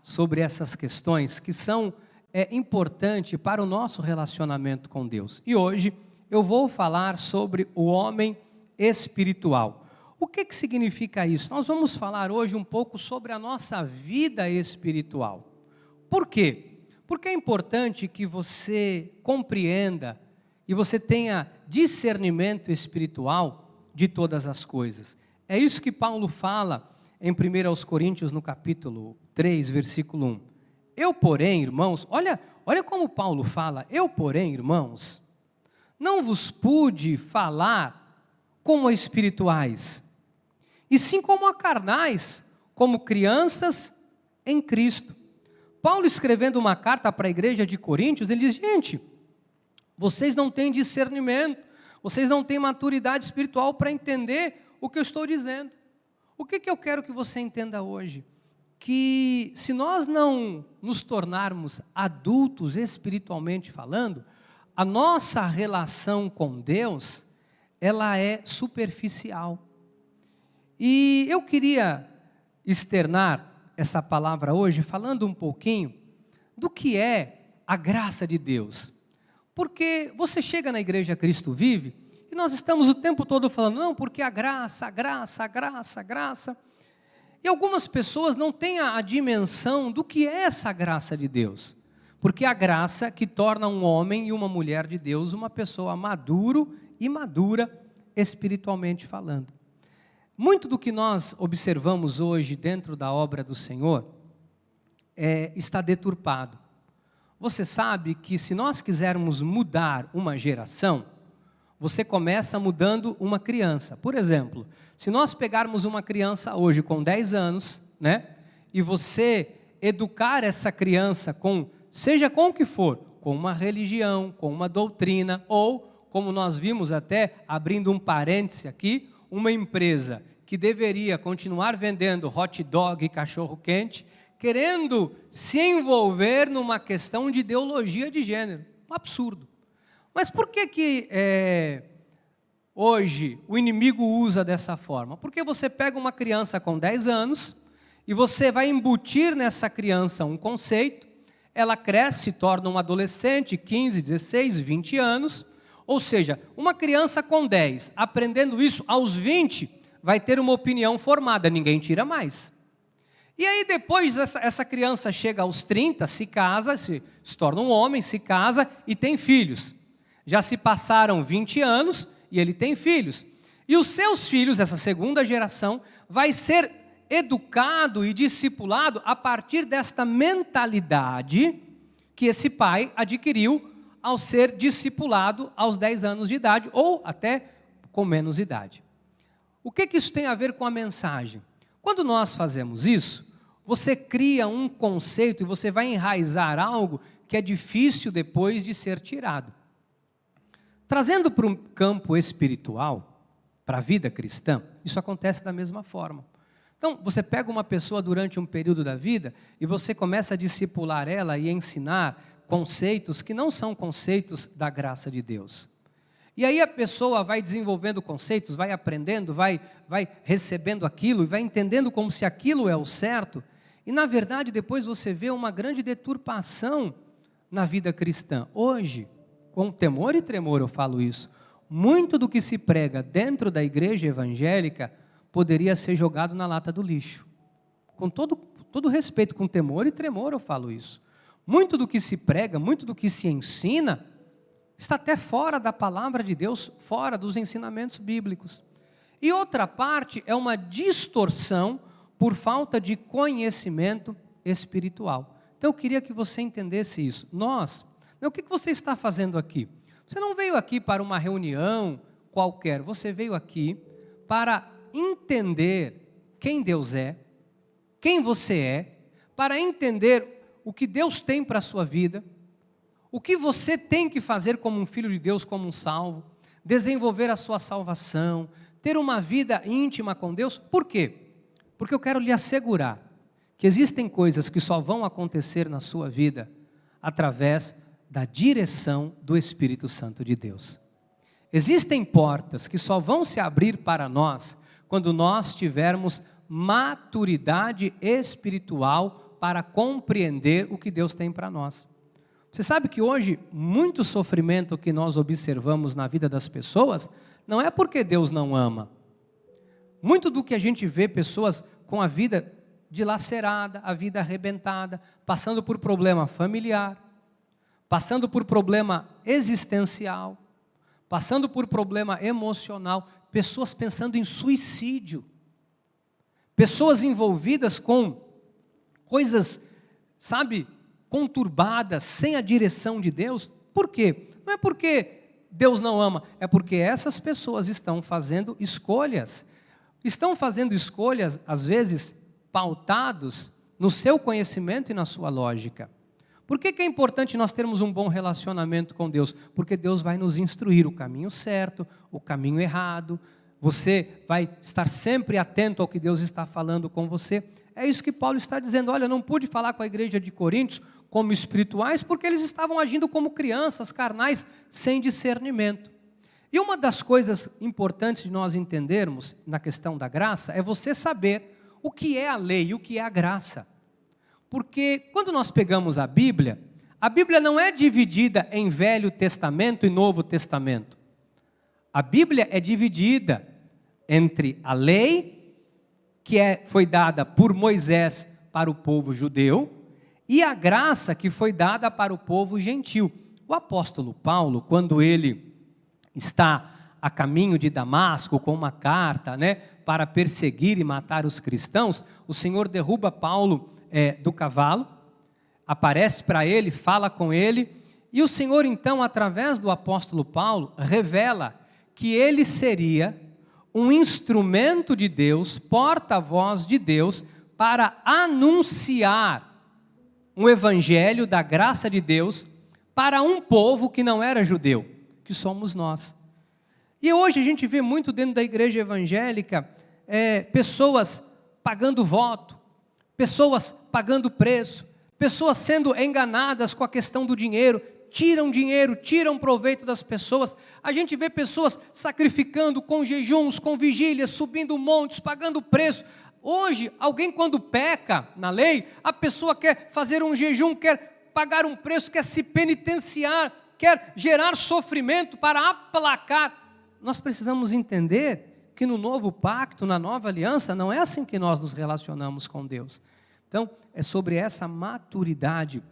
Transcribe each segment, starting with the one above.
sobre essas questões que são importantes para o nosso relacionamento com Deus. E hoje eu vou falar sobre o homem espiritual. O que significa isso? Nós vamos falar hoje um pouco sobre a nossa vida espiritual. Por quê? Porque é importante que você compreenda e você tenha discernimento espiritual de todas as coisas. É isso que Paulo fala em 1 Coríntios, no capítulo 3, versículo 1. Eu, porém, irmãos, olha como Paulo fala, eu, porém, irmãos, não vos pude falar como a espirituais, e sim como a carnais, como crianças em Cristo. Paulo, escrevendo uma carta para a igreja de Coríntios, ele diz, gente, vocês não têm discernimento, vocês não têm maturidade espiritual para entender o que eu estou dizendo. O que eu quero que você entenda hoje? Que se nós não nos tornarmos adultos espiritualmente falando, a nossa relação com Deus, ela é superficial. E eu queria externar essa palavra hoje, falando um pouquinho do que é a graça de Deus. Porque você chega na igreja Cristo Vive, e nós estamos o tempo todo falando, não, porque a graça, a graça, a graça, a graça. E algumas pessoas não têm a dimensão do que é essa graça de Deus. Porque a graça que torna um homem e uma mulher de Deus uma pessoa maduro e madura espiritualmente falando. Muito do que nós observamos hoje dentro da obra do Senhor está deturpado. Você sabe que se nós quisermos mudar uma geração, você começa mudando uma criança. Por exemplo, se nós pegarmos uma criança hoje com 10 anos, e você educar essa criança seja com o que for, com uma religião, com uma doutrina, ou, como nós vimos até, abrindo um parêntese aqui, uma empresa que deveria continuar vendendo hot dog e cachorro quente, querendo se envolver numa questão de ideologia de gênero. Um absurdo. Mas por que hoje o inimigo usa dessa forma? Porque você pega uma criança com 10 anos e você vai embutir nessa criança um conceito, ela cresce, se torna um adolescente, 15, 16, 20 anos, ou seja, uma criança com 10, aprendendo isso, aos 20, vai ter uma opinião formada, ninguém tira mais. E aí depois essa criança chega aos 30, se casa, se torna um homem, se casa e tem filhos. Já se passaram 20 anos e ele tem filhos. E os seus filhos, essa segunda geração, vai ser educado e discipulado a partir desta mentalidade que esse pai adquiriu ao ser discipulado aos 10 anos de idade ou até com menos idade. O que isso tem a ver com a mensagem? Quando nós fazemos isso, você cria um conceito e você vai enraizar algo que é difícil depois de ser tirado. Trazendo para um campo espiritual, para a vida cristã, isso acontece da mesma forma. Então, você pega uma pessoa durante um período da vida e você começa a discipular ela e ensinar conceitos que não são conceitos da graça de Deus. E aí a pessoa vai desenvolvendo conceitos, vai aprendendo, vai recebendo aquilo e vai entendendo como se aquilo é o certo. E na verdade depois você vê uma grande deturpação na vida cristã. Hoje, com temor e tremor eu falo isso, muito do que se prega dentro da igreja evangélica poderia ser jogado na lata do lixo. Com todo respeito, com temor e tremor eu falo isso. Muito do que se prega, muito do que se ensina, está até fora da palavra de Deus, fora dos ensinamentos bíblicos. E outra parte é uma distorção por falta de conhecimento espiritual. Então eu queria que você entendesse isso. O que você está fazendo aqui? Você não veio aqui para uma reunião qualquer, você veio aqui para entender quem Deus é, quem você é, para entender o que Deus tem para a sua vida, o que você tem que fazer como um filho de Deus, como um salvo, desenvolver a sua salvação, ter uma vida íntima com Deus. Por quê? Porque eu quero lhe assegurar que existem coisas que só vão acontecer na sua vida através da direção do Espírito Santo de Deus. Existem portas que só vão se abrir para nós quando nós tivermos maturidade espiritual para compreender o que Deus tem para nós. Você sabe que hoje, muito sofrimento que nós observamos na vida das pessoas, não é porque Deus não ama. Muito do que a gente vê pessoas com a vida dilacerada, a vida arrebentada, passando por problema familiar, passando por problema existencial, passando por problema emocional, pessoas pensando em suicídio, pessoas envolvidas com coisas, sabe, conturbadas, sem a direção de Deus. Por quê? Não é porque Deus não ama, é porque essas pessoas estão fazendo escolhas. Estão fazendo escolhas, às vezes, pautados no seu conhecimento e na sua lógica. Por que é importante nós termos um bom relacionamento com Deus? Porque Deus vai nos instruir o caminho certo, o caminho errado. Você vai estar sempre atento ao que Deus está falando com você. É isso que Paulo está dizendo. Olha, eu não pude falar com a igreja de Coríntios como espirituais, porque eles estavam agindo como crianças, carnais, sem discernimento. E uma das coisas importantes de nós entendermos na questão da graça é você saber o que é a lei e o que é a graça. Porque quando nós pegamos a Bíblia não é dividida em Velho Testamento e Novo Testamento. A Bíblia é dividida entre a lei, que foi dada por Moisés para o povo judeu, e a graça que foi dada para o povo gentil. O apóstolo Paulo, quando ele está a caminho de Damasco com uma carta, para perseguir e matar os cristãos, o Senhor derruba Paulo do cavalo, aparece para ele, fala com ele, e o Senhor então, através do apóstolo Paulo, revela que ele seria um instrumento de Deus, porta-voz de Deus, para anunciar um evangelho da graça de Deus para um povo que não era judeu, que somos nós. E hoje a gente vê muito dentro da igreja evangélica, pessoas pagando voto, pessoas pagando preço, pessoas sendo enganadas com a questão do dinheiro, tiram proveito das pessoas. A gente vê pessoas sacrificando com jejuns, com vigílias, subindo montes, pagando preço. Hoje, alguém quando peca na lei, a pessoa quer fazer um jejum, quer pagar um preço, quer se penitenciar, quer gerar sofrimento para aplacar. Nós precisamos entender que no novo pacto, na nova aliança, não é assim que nós nos relacionamos com Deus. Então, é sobre essa maturidade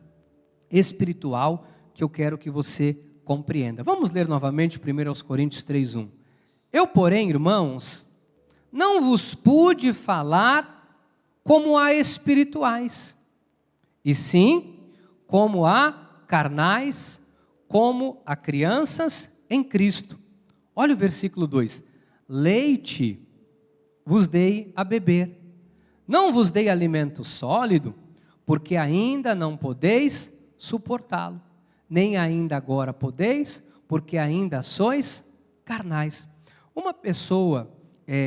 espiritual que eu quero que você compreenda. Vamos ler novamente 1 Coríntios 3:1. Eu, porém, irmãos, não vos pude falar como a espirituais, e sim como a carnais, como a crianças em Cristo. Olha o versículo 2. Leite vos dei a beber, não vos dei alimento sólido, porque ainda não podeis suportá-lo, nem ainda agora podeis, porque ainda sois carnais. Uma pessoa,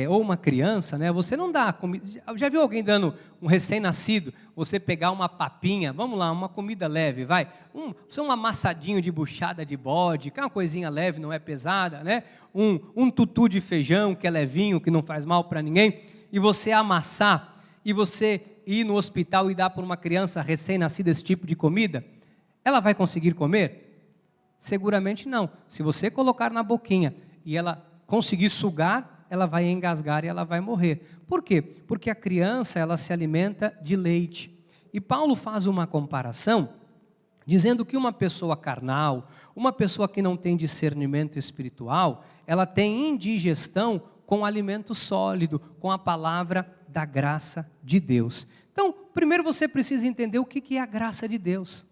ou uma criança, você não dá comida. Já viu alguém dando um recém-nascido, você pegar uma papinha, vamos lá, uma comida leve, vai, um amassadinho de buchada de bode, que é uma coisinha leve, não é pesada, um tutu de feijão, que é levinho, que não faz mal para ninguém, e você amassar, e você ir no hospital e dar para uma criança recém-nascida esse tipo de comida, ela vai conseguir comer? Seguramente não. Se você colocar na boquinha e ela conseguir sugar, ela vai engasgar e ela vai morrer. Por quê? Porque a criança, ela se alimenta de leite. E Paulo faz uma comparação, dizendo que uma pessoa carnal, uma pessoa que não tem discernimento espiritual, ela tem indigestão com alimento sólido, com a palavra da graça de Deus. Então, primeiro você precisa entender o que é a graça de Deus.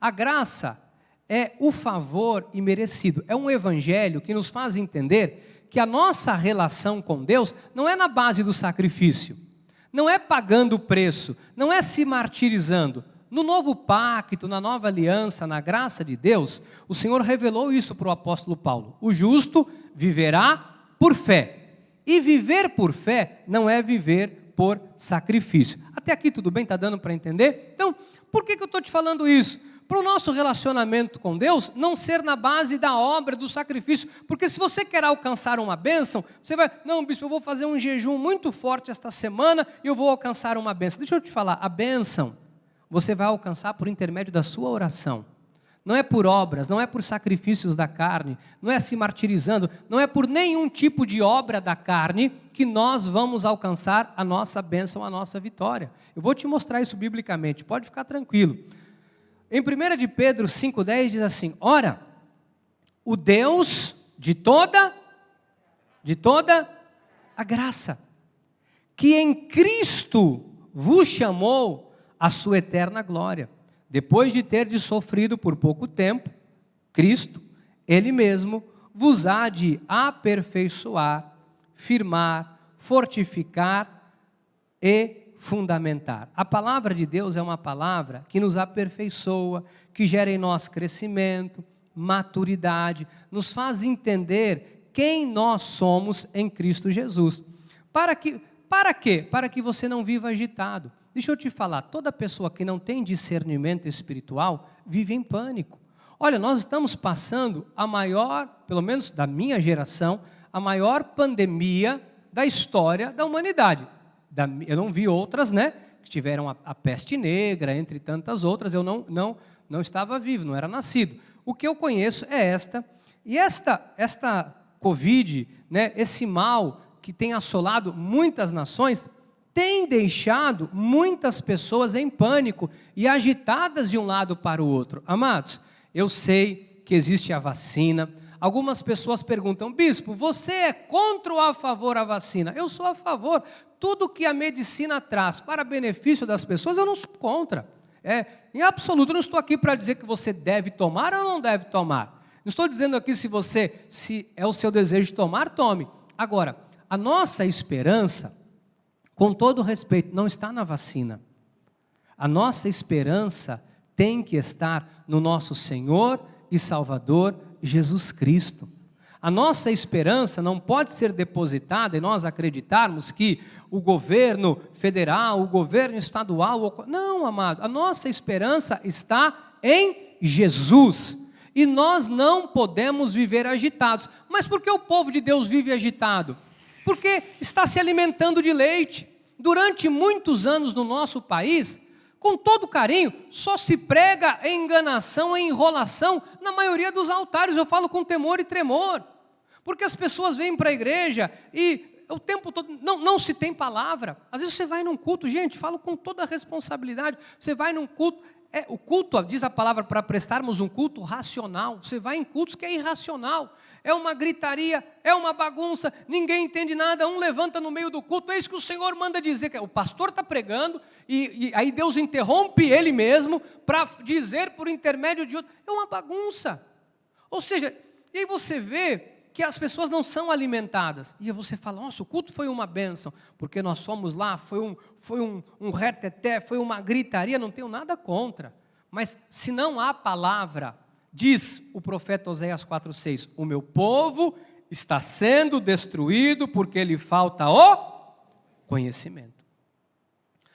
A graça é o favor imerecido, é um evangelho que nos faz entender que a nossa relação com Deus não é na base do sacrifício, não é pagando o preço, não é se martirizando. No novo pacto, na nova aliança, na graça de Deus, o Senhor revelou isso para o apóstolo Paulo. O justo viverá por fé. E viver por fé não é viver por sacrifício. Até aqui tudo bem? Está dando para entender? Então, por que eu estou te falando isso? Para o nosso relacionamento com Deus não ser na base da obra, do sacrifício. Porque se você quer alcançar uma bênção, você vai, não, bispo, eu vou fazer um jejum muito forte esta semana e eu vou alcançar uma bênção. Deixa eu te falar, a bênção, você vai alcançar por intermédio da sua oração. Não é por obras, não é por sacrifícios da carne, não é se martirizando, não é por nenhum tipo de obra da carne que nós vamos alcançar a nossa bênção, a nossa vitória. Eu vou te mostrar isso biblicamente, pode ficar tranquilo. Em 1 de Pedro 5,10 diz assim: ora, o Deus de toda a graça, que em Cristo vos chamou à sua eterna glória, depois de ter sofrido por pouco tempo, Cristo, Ele mesmo, vos há de aperfeiçoar, firmar, fortificar e fundamentar. A palavra de Deus é uma palavra que nos aperfeiçoa, que gera em nós crescimento, maturidade, nos faz entender quem nós somos em Cristo Jesus. Para quê? Para que você não viva agitado. Deixa eu te falar, toda pessoa que não tem discernimento espiritual vive em pânico. Olha, nós estamos passando a maior, pelo menos da minha geração, a maior pandemia da história da humanidade. Eu não vi outras, né? Que tiveram a peste negra, entre tantas outras, eu não estava vivo, não era nascido. O que eu conheço é esta, e esta Covid, né, esse mal que tem assolado muitas nações, tem deixado muitas pessoas em pânico e agitadas de um lado para o outro. Amados, eu sei que existe a vacina. Algumas pessoas perguntam: bispo, você é contra ou a favor da vacina? Eu sou a favor. Tudo que a medicina traz para benefício das pessoas, eu não sou contra. Em absoluto, eu não estou aqui para dizer que você deve tomar ou não deve tomar. Não estou dizendo aqui se é o seu desejo de tomar, tome. Agora, a nossa esperança, com todo respeito, não está na vacina. A nossa esperança tem que estar no nosso Senhor e Salvador Jesus Cristo. A nossa esperança não pode ser depositada em nós acreditarmos que o governo federal, o governo estadual... Não, amado, a nossa esperança está em Jesus. E nós não podemos viver agitados. Mas por que o povo de Deus vive agitado? Porque está se alimentando de leite. Durante muitos anos no nosso país, com todo carinho, só se prega em enganação, em enrolação, na maioria dos altares. Eu falo com temor e tremor, porque as pessoas vêm para a igreja e o tempo todo não se tem palavra. Às vezes você vai num culto, gente, falo com toda a responsabilidade, você vai num culto, o culto, diz a palavra, para prestarmos um culto racional. Você vai em cultos que é irracional, é uma gritaria, é uma bagunça, ninguém entende nada, um levanta no meio do culto. É isso que o Senhor manda dizer, que o pastor está pregando, e aí Deus interrompe ele mesmo, para dizer por intermédio de outro. É uma bagunça. Ou seja, e aí você vê que as pessoas não são alimentadas, e você fala: nossa, o culto foi uma bênção, porque nós fomos lá, foi um reteté, foi uma gritaria. Não tenho nada contra, mas se não há palavra, diz o profeta Oséias 4,6, o meu povo está sendo destruído porque lhe falta o conhecimento.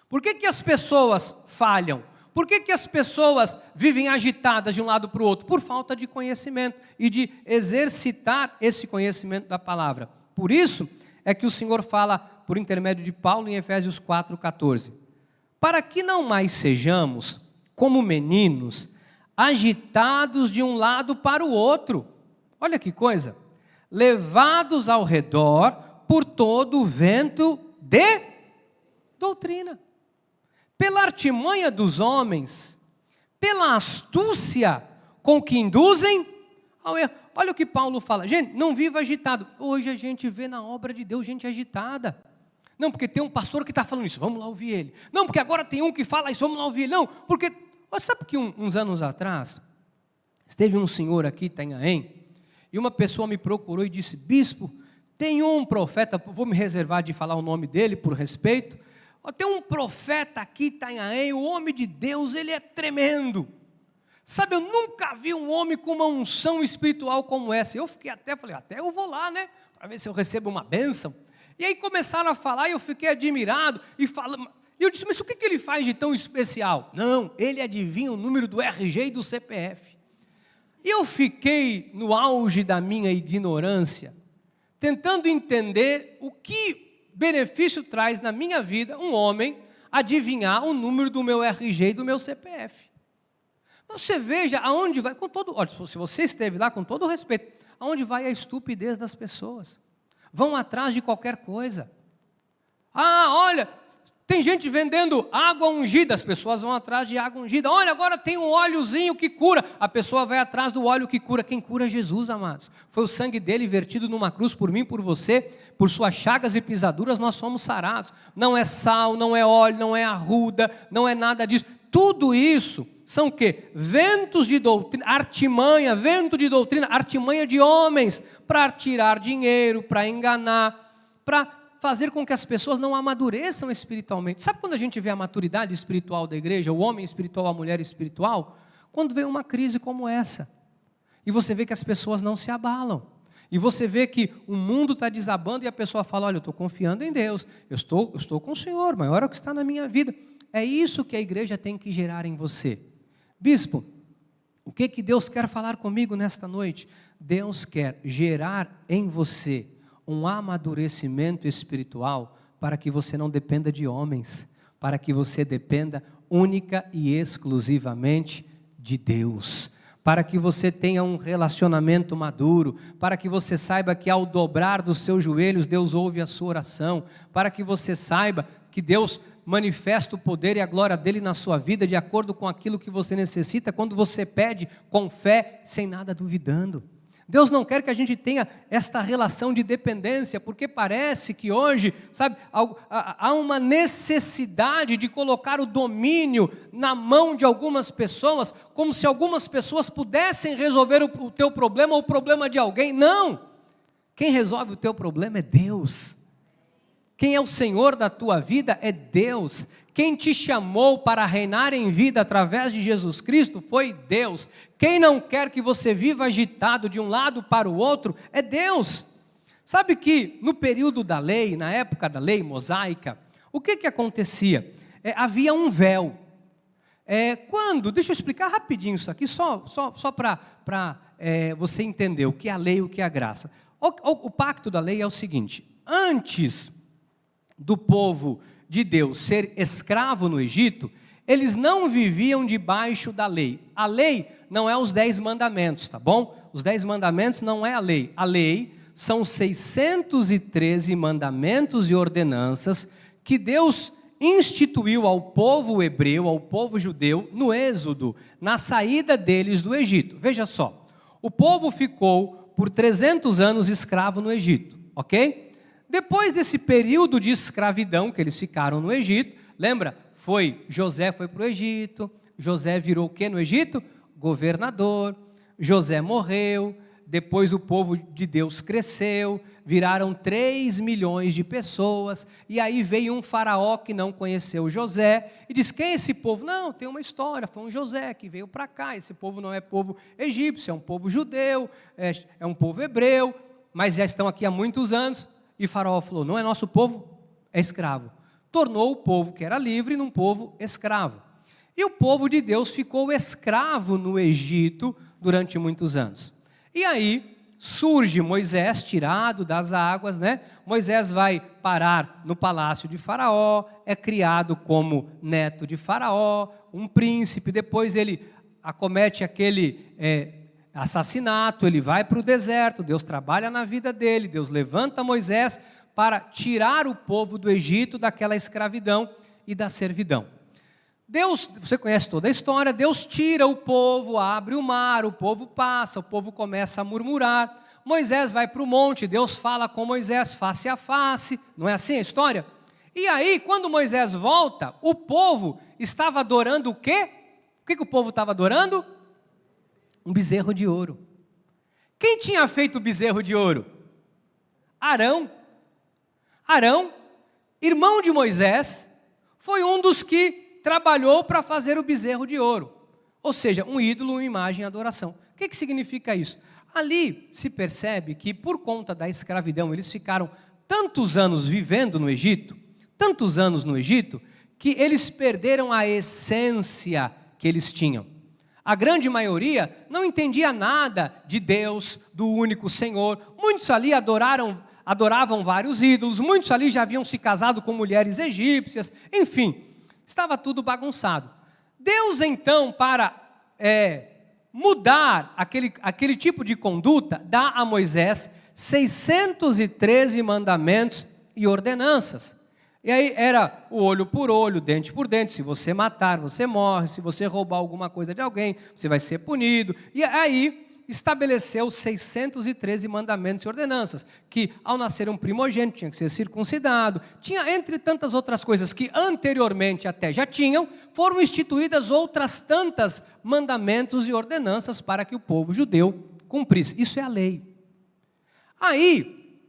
Por que as pessoas falham? Por que as pessoas vivem agitadas de um lado para o outro? Por falta de conhecimento e de exercitar esse conhecimento da palavra. Por isso é que o Senhor fala por intermédio de Paulo em Efésios 4,14. Para que não mais sejamos como meninos, agitados de um lado para o outro. Olha que coisa. Levados ao redor por todo o vento de doutrina. Pela artimanha dos homens, pela astúcia com que induzem ao erro. Olha o que Paulo fala: gente, não viva agitado. Hoje a gente vê na obra de Deus gente agitada. Não, porque tem um pastor que está falando isso, vamos lá ouvir ele. Não, porque agora tem um que fala isso, vamos lá ouvir ele. Não, porque... Sabe que uns anos atrás, esteve um senhor aqui, Itanhaém, e uma pessoa me procurou e disse: bispo, tem um profeta, vou me reservar de falar o nome dele por respeito, tem um profeta aqui, Itanhaém, o homem de Deus, ele é tremendo. Sabe, eu nunca vi um homem com uma unção espiritual como essa. Eu falei, até eu vou lá, né, para ver se eu recebo uma bênção. E aí começaram a falar, e eu fiquei admirado, e eu disse: mas o que ele faz de tão especial? Não, ele adivinha o número do RG e do CPF. E eu fiquei no auge da minha ignorância, tentando entender o que benefício traz na minha vida um homem adivinhar o número do meu RG e do meu CPF. Você veja aonde vai, olha, se você esteve lá, com todo o respeito, aonde vai a estupidez das pessoas. Vão atrás de qualquer coisa. Olha, tem gente vendendo água ungida, as pessoas vão atrás de água ungida. Olha, agora tem um óleozinho que cura, a pessoa vai atrás do óleo que cura. Quem cura é Jesus, amados. Foi o sangue dele vertido numa cruz por mim, por você, por suas chagas e pisaduras nós somos sarados. Não é sal, não é óleo, não é arruda, não é nada disso. Tudo isso são o quê? Ventos de doutrina, artimanha, vento de doutrina, artimanha de homens, para tirar dinheiro, para enganar, para fazer com que as pessoas não amadureçam espiritualmente. Sabe quando a gente vê a maturidade espiritual da igreja, o homem espiritual, a mulher espiritual? Quando vem uma crise como essa, e você vê que as pessoas não se abalam, e você vê que o mundo está desabando, e a pessoa fala, olha, eu estou confiando em Deus, eu estou com o Senhor, maior é o que está na minha vida. É isso que a igreja tem que gerar em você. Bispo, o que Deus quer falar comigo nesta noite? Deus quer gerar em você um amadurecimento espiritual para que você não dependa de homens, para que você dependa única e exclusivamente de Deus, para que você tenha um relacionamento maduro, para que você saiba que ao dobrar dos seus joelhos, Deus ouve a sua oração, para que você saiba que Deus manifesta o poder e a glória dele na sua vida, de acordo com aquilo que você necessita, quando você pede com fé, sem nada duvidando. Deus não quer que a gente tenha esta relação de dependência, porque parece que hoje, sabe, há uma necessidade de colocar o domínio na mão de algumas pessoas, como se algumas pessoas pudessem resolver o teu problema ou o problema de alguém. Não! Quem resolve o teu problema é Deus. Quem é o Senhor da tua vida é Deus. Quem te chamou para reinar em vida através de Jesus Cristo foi Deus. Quem não quer que você viva agitado de um lado para o outro é Deus. Sabe que no período da lei, na época da lei mosaica, o que acontecia? Havia um véu. Deixa eu explicar rapidinho isso aqui, só para você entender o que é a lei e o que é a graça. O pacto da lei é o seguinte: antes do povo de Deus ser escravo no Egito, eles não viviam debaixo da lei. A lei não é os 10 mandamentos, tá bom? Os 10 mandamentos não é a lei. A lei são 613 mandamentos e ordenanças que Deus instituiu ao povo hebreu, ao povo judeu, no Êxodo, na saída deles do Egito. Veja só, o povo ficou por 300 anos escravo no Egito, ok? Depois desse período de escravidão que eles ficaram no Egito, lembra? José foi para o Egito, José virou o que no Egito? Governador. José morreu, depois o povo de Deus cresceu, viraram 3 milhões de pessoas, e aí veio um faraó que não conheceu José, e diz, quem é esse povo? Não, tem uma história, foi um José que veio para cá, esse povo não é povo egípcio, é um povo judeu, é um povo hebreu, mas já estão aqui há muitos anos. E Faraó falou, não é nosso povo, é escravo. Tornou o povo que era livre num povo escravo. E o povo de Deus ficou escravo no Egito durante muitos anos. E aí surge Moisés, tirado das águas, né? Moisés vai parar no palácio de Faraó, é criado como neto de Faraó, um príncipe, depois ele acomete aquele assassinato, ele vai para o deserto, Deus trabalha na vida dele, Deus levanta Moisés para tirar o povo do Egito daquela escravidão e da servidão. Deus, você conhece toda a história, Deus tira o povo, abre o mar, o povo passa, o povo começa a murmurar, Moisés vai para o monte, Deus fala com Moisés face a face, não é assim a história? E aí, quando Moisés volta, o povo estava adorando o quê? O que o povo estava adorando? Um bezerro de ouro. Quem tinha feito o bezerro de ouro? Arão. Arão, irmão de Moisés, foi um dos que trabalhou para fazer o bezerro de ouro. Ou seja, um ídolo, uma imagem, adoração. O que significa isso? Ali se percebe que por conta da escravidão, eles ficaram tantos anos vivendo no Egito, tantos anos no Egito, que eles perderam a essência que eles tinham. A grande maioria não entendia nada de Deus, do único Senhor. Muitos ali adoravam vários ídolos, muitos ali já haviam se casado com mulheres egípcias, enfim. Estava tudo bagunçado. Deus, então, para mudar aquele tipo de conduta, dá a Moisés 613 mandamentos e ordenanças. E aí era o olho por olho, dente por dente. Se você matar, você morre. Se você roubar alguma coisa de alguém, você vai ser punido. E aí estabeleceu 613 mandamentos e ordenanças, que ao nascer um primogênito tinha que ser circuncidado. Tinha, entre tantas outras coisas que anteriormente até já tinham, foram instituídas outras tantas mandamentos e ordenanças para que o povo judeu cumprisse. Isso é a lei. Aí,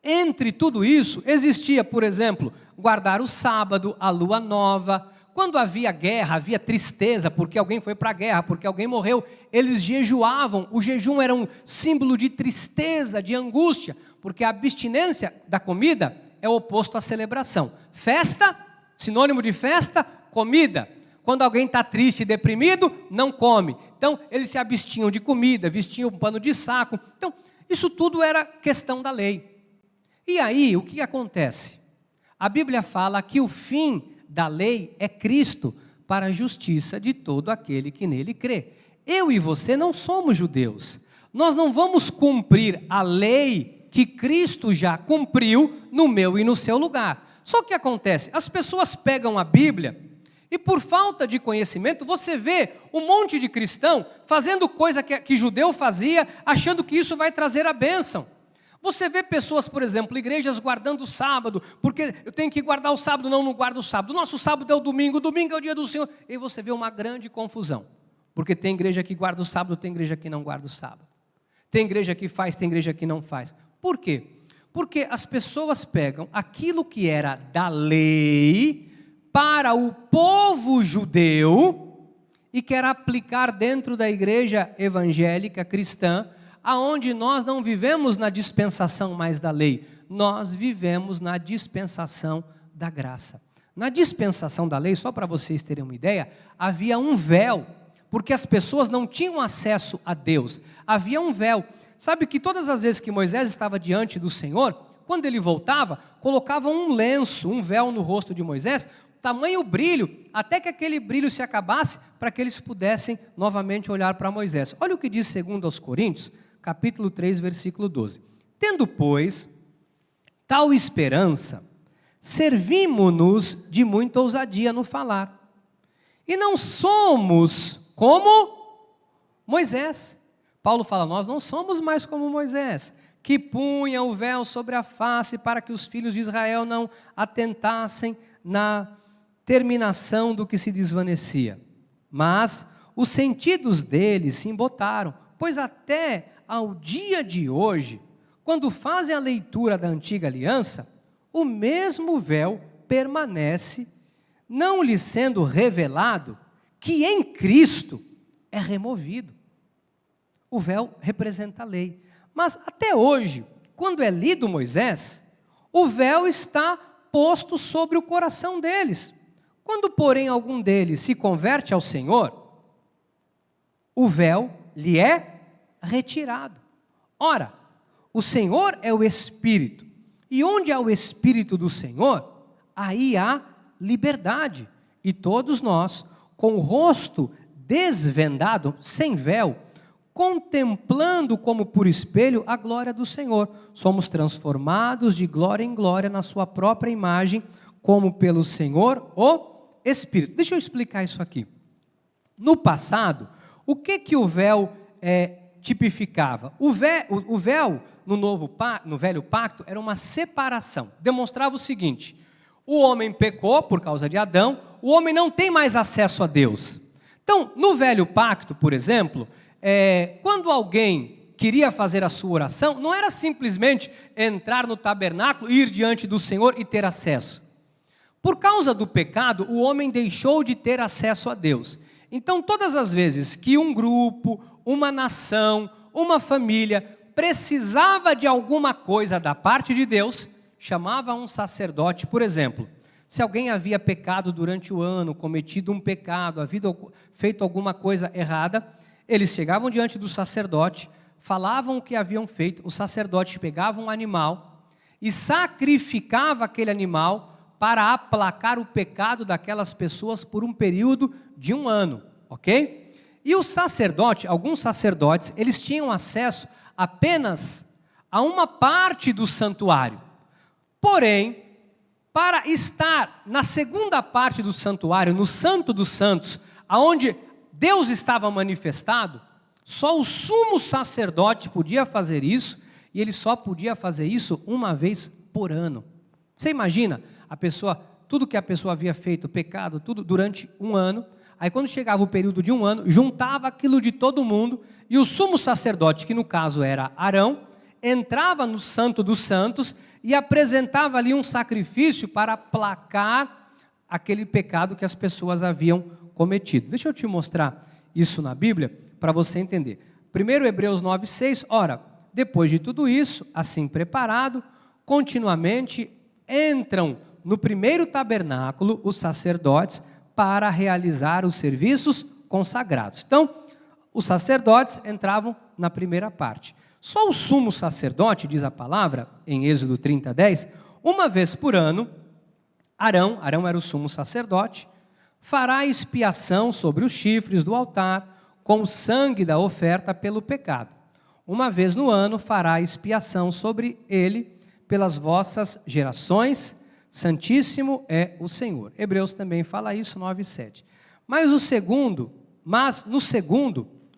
entre tudo isso, existia, por exemplo, guardar o sábado, a lua nova. Quando havia guerra, havia tristeza, porque alguém foi para a guerra, porque alguém morreu, eles jejuavam. O jejum era um símbolo de tristeza, de angústia, porque a abstinência da comida é o oposto à celebração. Festa, sinônimo de festa, comida. Quando alguém está triste e deprimido, não come. Então, eles se abstinham de comida, vestiam um pano de saco. Então, isso tudo era questão da lei. E aí, o que acontece? A Bíblia fala que o fim da lei é Cristo, para a justiça de todo aquele que nele crê. Eu e você não somos judeus. Nós não vamos cumprir a lei que Cristo já cumpriu no meu e no seu lugar. Só que acontece, as pessoas pegam a Bíblia e por falta de conhecimento, você vê um monte de cristão fazendo coisa que judeu fazia, achando que isso vai trazer a bênção. Você vê pessoas, por exemplo, igrejas guardando o sábado, porque eu tenho que guardar o sábado, não guardo o sábado. O nosso sábado é o domingo é o dia do Senhor. E você vê uma grande confusão, porque tem igreja que guarda o sábado, tem igreja que não guarda o sábado. Tem igreja que faz, tem igreja que não faz. Por quê? Porque as pessoas pegam aquilo que era da lei para o povo judeu e quer aplicar dentro da igreja evangélica cristã, aonde nós não vivemos na dispensação mais da lei, nós vivemos na dispensação da graça. Na dispensação da lei, só para vocês terem uma ideia, havia um véu, porque as pessoas não tinham acesso a Deus, havia um véu. Sabe que todas as vezes que Moisés estava diante do Senhor, quando ele voltava, colocavam um lenço, um véu no rosto de Moisés, tamanho brilho, até que aquele brilho se acabasse, para que eles pudessem novamente olhar para Moisés. Olha o que diz 2 aos Coríntios, capítulo 3, versículo 12. Tendo, pois, tal esperança, servimo-nos de muita ousadia no falar. E não somos como Moisés. Paulo fala, nós não somos mais como Moisés, que punha o véu sobre a face para que os filhos de Israel não atentassem na terminação do que se desvanecia. Mas os sentidos deles se embotaram, pois até ao dia de hoje, quando fazem a leitura da antiga aliança, o mesmo véu permanece, não lhe sendo revelado que em Cristo é removido. O véu representa a lei. Mas até hoje, quando é lido Moisés, o véu está posto sobre o coração deles. Quando, porém, algum deles se converte ao Senhor, o véu lhe é retirado. Ora, o Senhor é o Espírito, e onde há o Espírito do Senhor, aí há liberdade. E todos nós, com o rosto desvendado, sem véu, contemplando como por espelho a glória do Senhor, somos transformados de glória em glória na sua própria imagem, como pelo Senhor o Espírito. Deixa eu explicar isso aqui. No passado, o que o véu tipificava? O véu no velho pacto era uma separação. Demonstrava o seguinte: o homem pecou por causa de Adão, o homem não tem mais acesso a Deus. Então, no velho pacto, por exemplo, quando alguém queria fazer a sua oração, não era simplesmente entrar no tabernáculo, ir diante do Senhor e ter acesso. Por causa do pecado, o homem deixou de ter acesso a Deus. Então, todas as vezes que um grupo, uma nação, uma família precisava de alguma coisa da parte de Deus, chamava um sacerdote. Por exemplo, se alguém havia pecado durante o ano, cometido um pecado, havia feito alguma coisa errada, eles chegavam diante do sacerdote, falavam o que haviam feito, o sacerdote pegava um animal e sacrificava aquele animal para aplacar o pecado daquelas pessoas por um período de 1 ano, ok? E o sacerdote, alguns sacerdotes, eles tinham acesso apenas a uma parte do santuário. Porém, para estar na segunda parte do santuário, no Santo dos Santos, aonde Deus estava manifestado, só o sumo sacerdote podia fazer isso, e ele só podia fazer isso uma vez por ano. Você imagina, a pessoa, tudo que a pessoa havia feito, pecado, tudo durante 1 ano, aí quando chegava o período de 1 ano, juntava aquilo de todo mundo, e o sumo sacerdote, que no caso era Arão, entrava no Santo dos Santos e apresentava ali um sacrifício para aplacar aquele pecado que as pessoas haviam cometido. Deixa eu te mostrar isso na Bíblia, para você entender. Primeiro Hebreus 9:6, ora, depois de tudo isso, assim preparado, continuamente entram no primeiro tabernáculo os sacerdotes para realizar os serviços consagrados. Então, os sacerdotes entravam na primeira parte. Só o sumo sacerdote, diz a palavra, em Êxodo 30:10, uma vez por ano, Arão era o sumo sacerdote, fará expiação sobre os chifres do altar com o sangue da oferta pelo pecado. Uma vez no ano fará expiação sobre ele pelas vossas gerações, santíssimo é o Senhor. Hebreus também fala isso, 9:7. Mas no segundo,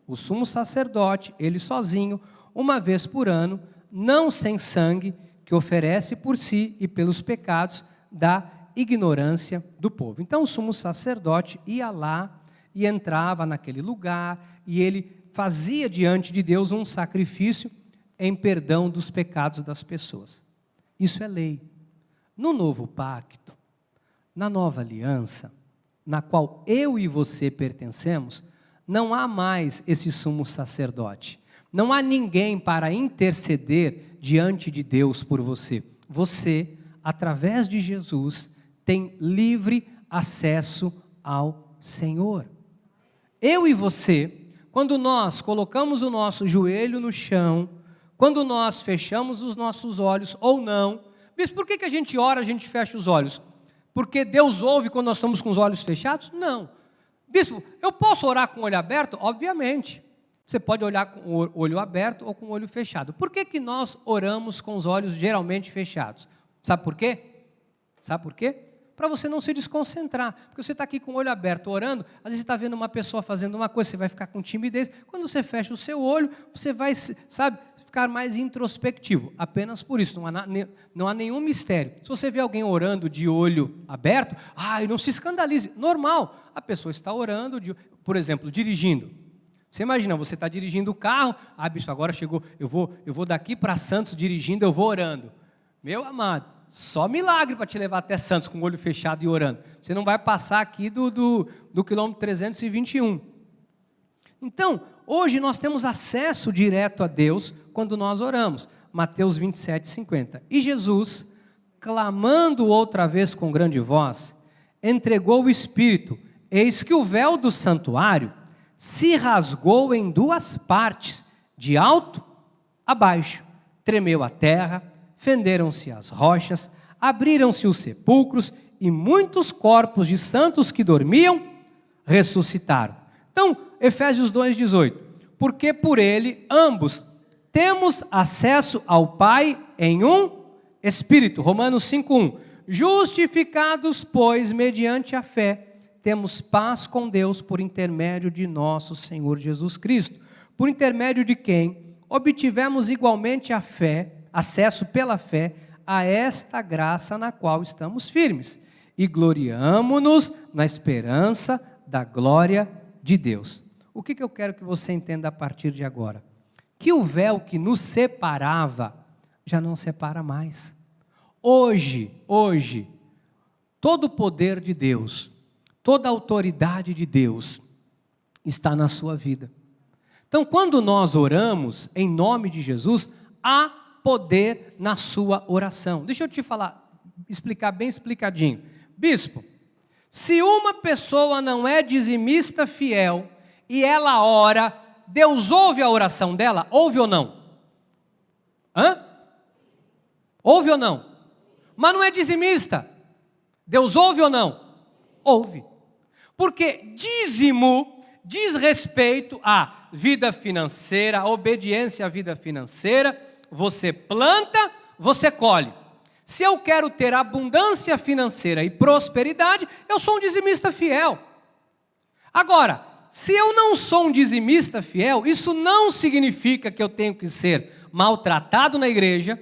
o sumo sacerdote, ele sozinho, uma vez por ano, não sem sangue, que oferece por si e pelos pecados da ignorância do povo. Então o sumo sacerdote ia lá e entrava naquele lugar e ele fazia diante de Deus um sacrifício em perdão dos pecados das pessoas. Isso é lei. No novo pacto, na nova aliança, na qual eu e você pertencemos, não há mais esse sumo sacerdote. Não há ninguém para interceder diante de Deus por você. Você, através de Jesus, tem livre acesso ao Senhor. Eu e você, quando nós colocamos o nosso joelho no chão, quando nós fechamos os nossos olhos ou não, mas por que a gente ora, a gente fecha os olhos? Porque Deus ouve quando nós estamos com os olhos fechados? Não. Bispo, eu posso orar com o olho aberto? Obviamente. Você pode olhar com o olho aberto ou com o olho fechado. Por que nós oramos com os olhos geralmente fechados? Sabe por quê? Sabe por quê? Para você não se desconcentrar. Porque você está aqui com o olho aberto orando, às vezes você está vendo uma pessoa fazendo uma coisa, você vai ficar com timidez. Quando você fecha o seu olho, você vai, sabe, ficar mais introspectivo. Apenas por isso, não há nenhum mistério. Se você vê alguém orando de olho aberto, não se escandalize, normal. A pessoa está orando, por exemplo, dirigindo. Você imagina, você está dirigindo o carro, bispo, agora chegou, eu vou daqui para Santos dirigindo, eu vou orando. Meu amado, só milagre para te levar até Santos com o olho fechado e orando. Você não vai passar aqui do quilômetro 321. Então, hoje nós temos acesso direto a Deus quando nós oramos. Mateus 27:50. E Jesus, clamando outra vez com grande voz, entregou o Espírito. Eis que o véu do santuário se rasgou em 2 partes, de alto a baixo. Tremeu a terra, fenderam-se as rochas, abriram-se os sepulcros, e muitos corpos de santos que dormiam ressuscitaram. Então, Efésios 2:18. Porque por ele, ambos, temos acesso ao Pai em um Espírito. Romanos 5:1. Justificados, pois, mediante a fé, temos paz com Deus por intermédio de nosso Senhor Jesus Cristo, por intermédio de quem obtivemos igualmente a fé, acesso pela fé, a esta graça na qual estamos firmes, e gloriamo-nos na esperança da glória de Deus. O que eu quero que você entenda a partir de agora? Que o véu que nos separava, já não separa mais. Hoje, todo o poder de Deus, toda a autoridade de Deus está na sua vida. Então, quando nós oramos em nome de Jesus, há poder na sua oração. Deixa eu te explicar bem explicadinho. Bispo, se uma pessoa não é dizimista fiel e ela ora, Deus ouve a oração dela? Ouve ou não? Ouve ou não? Mas não é dizimista. Deus ouve ou não? Ouve. Porque dízimo diz respeito à vida financeira, à obediência à vida financeira. Você planta, você colhe. Se eu quero ter abundância financeira e prosperidade, eu sou um dizimista fiel. Agora, se eu não sou um dizimista fiel, isso não significa que eu tenho que ser maltratado na igreja,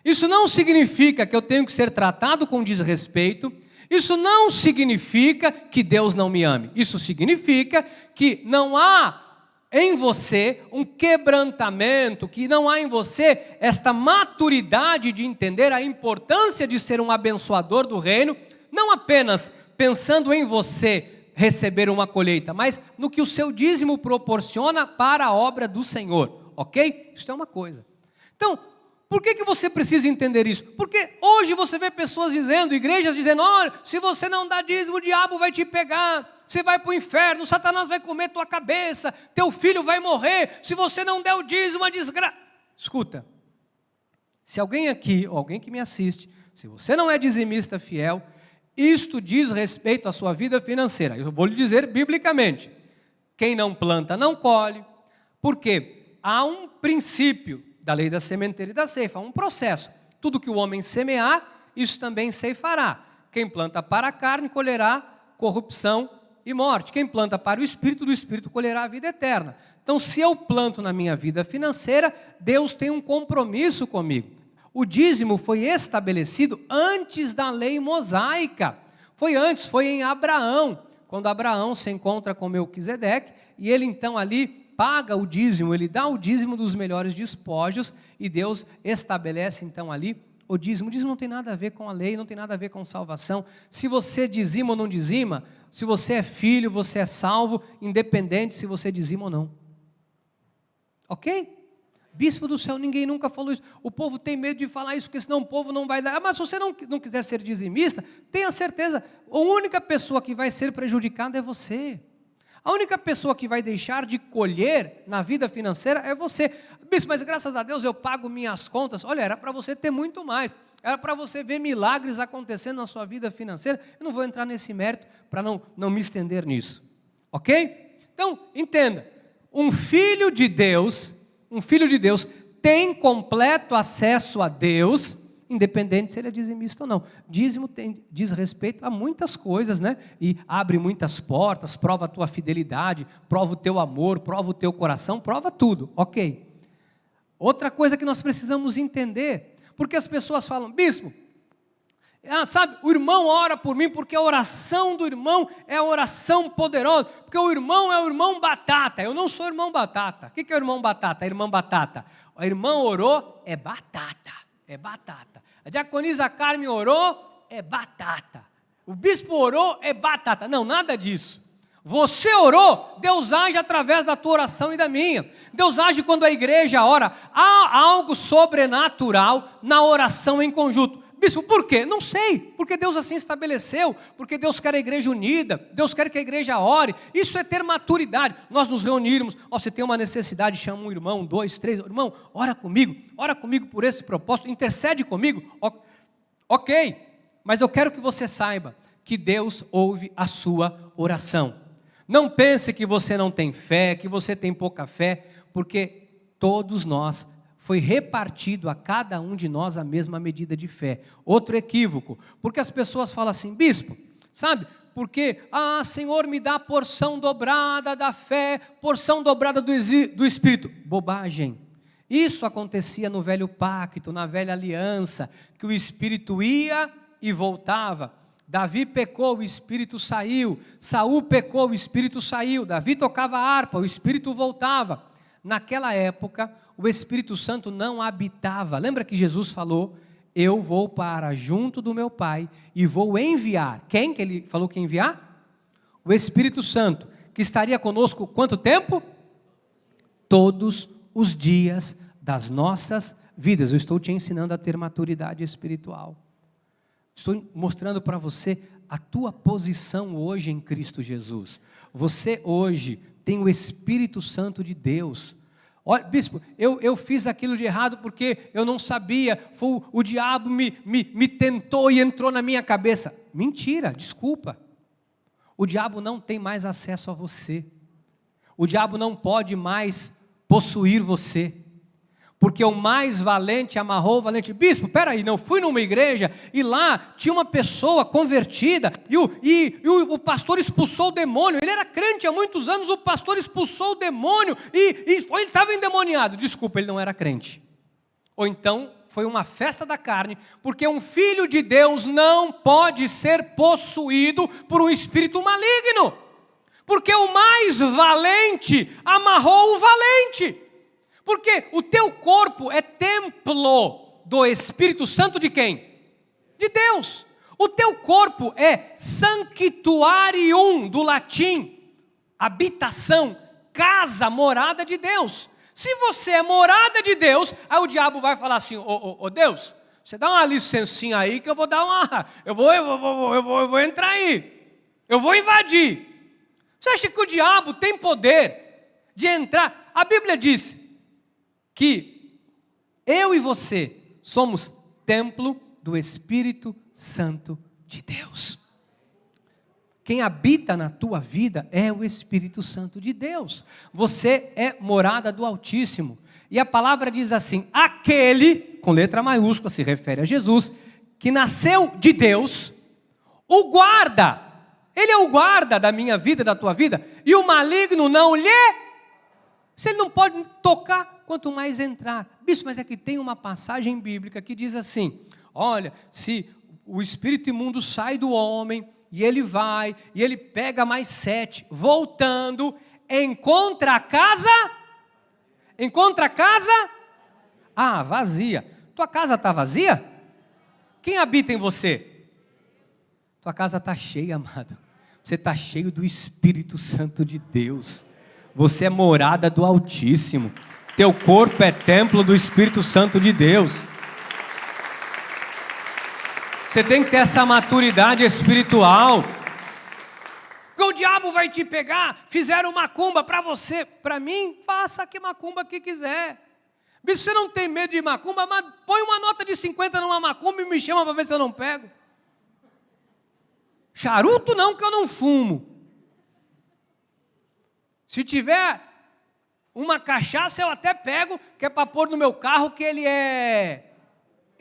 isso não significa que eu tenho que ser tratado com desrespeito, isso não significa que Deus não me ame, isso significa que não há em você um quebrantamento, que não há em você esta maturidade de entender a importância de ser um abençoador do reino, não apenas pensando em você receber uma colheita, mas no que o seu dízimo proporciona para a obra do Senhor, ok? Isso é uma coisa. Então, por que você precisa entender isso? Porque hoje você vê pessoas dizendo, igrejas dizendo, olha, se você não dá dízimo, o diabo vai te pegar, você vai para o inferno, Satanás vai comer tua cabeça, teu filho vai morrer, se você não der o dízimo, a desgraça. Escuta, se alguém aqui, ou alguém que me assiste, se você não é dizimista fiel, isto diz respeito à sua vida financeira. Eu vou lhe dizer biblicamente, quem não planta não colhe, porque há um princípio da lei da sementeira e da ceifa, um processo. Tudo que o homem semear, isso também ceifará. Quem planta para a carne, colherá corrupção e morte. Quem planta para o Espírito, do Espírito colherá a vida eterna. Então, se eu planto na minha vida financeira, Deus tem um compromisso comigo. O dízimo foi estabelecido antes da lei mosaica. Foi antes, foi em Abraão. Quando Abraão se encontra com Melquisedeque, e ele então ali paga o dízimo, ele dá o dízimo dos melhores despojos, e Deus estabelece então ali o dízimo. O dízimo não tem nada a ver com a lei, não tem nada a ver com salvação. Se você dizima ou não dizima, se você é filho, você é salvo, independente se você dizima ou não. Ok? Bispo do céu, ninguém nunca falou isso. O povo tem medo de falar isso, porque senão o povo não vai dar. Mas se você não quiser ser dizimista, tenha certeza, a única pessoa que vai ser prejudicada é você. A única pessoa que vai deixar de colher na vida financeira é você. Bispo, mas graças a Deus eu pago minhas contas. Olha, era para você ter muito mais. Era para você ver milagres acontecendo na sua vida financeira. Eu não vou entrar nesse mérito para não me estender nisso. Ok? Então, entenda. Um filho de Deus tem completo acesso a Deus, independente se ele é dizimista ou não. Dízimo diz respeito a muitas coisas, né? E abre muitas portas, prova a tua fidelidade, prova o teu amor, prova o teu coração, prova tudo, ok. Outra coisa que nós precisamos entender, porque as pessoas falam, bispo, sabe, o irmão ora por mim porque a oração do irmão é a oração poderosa, porque o irmão é o irmão batata. Eu não sou irmão batata. O que é o irmão batata? A irmã batata. A irmã orou, é batata, é batata. A diaconisa Carmen orou, é batata. O bispo orou, é batata. Não, nada disso. Você orou, Deus age através da tua oração e da minha. Deus age quando a igreja ora. Há algo sobrenatural na oração em conjunto. Bispo, por quê? Não sei, porque Deus assim estabeleceu, porque Deus quer a igreja unida, Deus quer que a igreja ore, isso é ter maturidade, nós nos reunirmos, você tem uma necessidade, chama um irmão, 2, 3, irmão, ora comigo por esse propósito, intercede comigo, ok, mas eu quero que você saiba que Deus ouve a sua oração. Não pense que você não tem fé, que você tem pouca fé, porque todos nós foi repartido a cada um de nós a mesma medida de fé. Outro equívoco, porque as pessoas falam assim, bispo, sabe, porque, Senhor, me dá porção dobrada da fé, porção dobrada do Espírito. Bobagem. Isso acontecia no velho pacto, na velha aliança, que o Espírito ia e voltava. Davi pecou, o Espírito saiu. Saul pecou, o Espírito saiu. Davi tocava harpa, o Espírito voltava. Naquela época, o Espírito Santo não habitava. Lembra que Jesus falou, eu vou para junto do meu Pai e vou enviar. Quem que ele falou que ia enviar? O Espírito Santo, que estaria conosco quanto tempo? Todos os dias das nossas vidas. Eu estou te ensinando a ter maturidade espiritual. Estou mostrando para você a tua posição hoje em Cristo Jesus. Você hoje tem o Espírito Santo de Deus. Olha, bispo, eu fiz aquilo de errado porque eu não sabia, o diabo me tentou e entrou na minha cabeça. Mentira, desculpa. O diabo não tem mais acesso a você. O diabo não pode mais possuir você. Porque o mais valente amarrou o valente. Bispo, peraí, não fui numa igreja e lá tinha uma pessoa convertida e o pastor expulsou o demônio. Ele era crente há muitos anos, o pastor expulsou o demônio e ele estava endemoniado. Desculpa, ele não era crente. Ou então foi uma festa da carne, porque um filho de Deus não pode ser possuído por um espírito maligno. Porque o mais valente amarrou o valente. Porque o teu corpo é templo do Espírito Santo de quem? De Deus. O teu corpo é sanctuarium, do latim, habitação, casa, morada de Deus. Se você é morada de Deus, aí o diabo vai falar assim, ô Deus, você dá uma licencinha aí que eu vou dar uma, eu vou entrar aí, eu vou invadir. Você acha que o diabo tem poder de entrar? A Bíblia diz que eu e você somos templo do Espírito Santo de Deus. Quem habita na tua vida é o Espírito Santo de Deus. Você é morada do Altíssimo. E a palavra diz assim, aquele, com letra maiúscula, se refere a Jesus, que nasceu de Deus, o guarda. Ele é o guarda da minha vida, da tua vida, e o maligno não lhe... Se ele não pode tocar, quanto mais entrar. Bispo, mas é que tem uma passagem bíblica que diz assim, olha, se o espírito imundo sai do homem, e ele vai, e ele pega mais 7, voltando, encontra a casa? Ah, vazia. Tua casa está vazia? Quem habita em você? Tua casa está cheia, amado. Você está cheio do Espírito Santo de Deus. Você é morada do Altíssimo. Teu corpo é templo do Espírito Santo de Deus. Você tem que ter essa maturidade espiritual. Porque o diabo vai te pegar. Fizeram macumba para você. Para mim, faça que macumba que quiser. Bicho, você não tem medo de macumba, mas põe uma nota de 50 numa macumba e me chama para ver se eu não pego. Charuto não, que eu não fumo. Se tiver uma cachaça, eu até pego, que é para pôr no meu carro, que ele é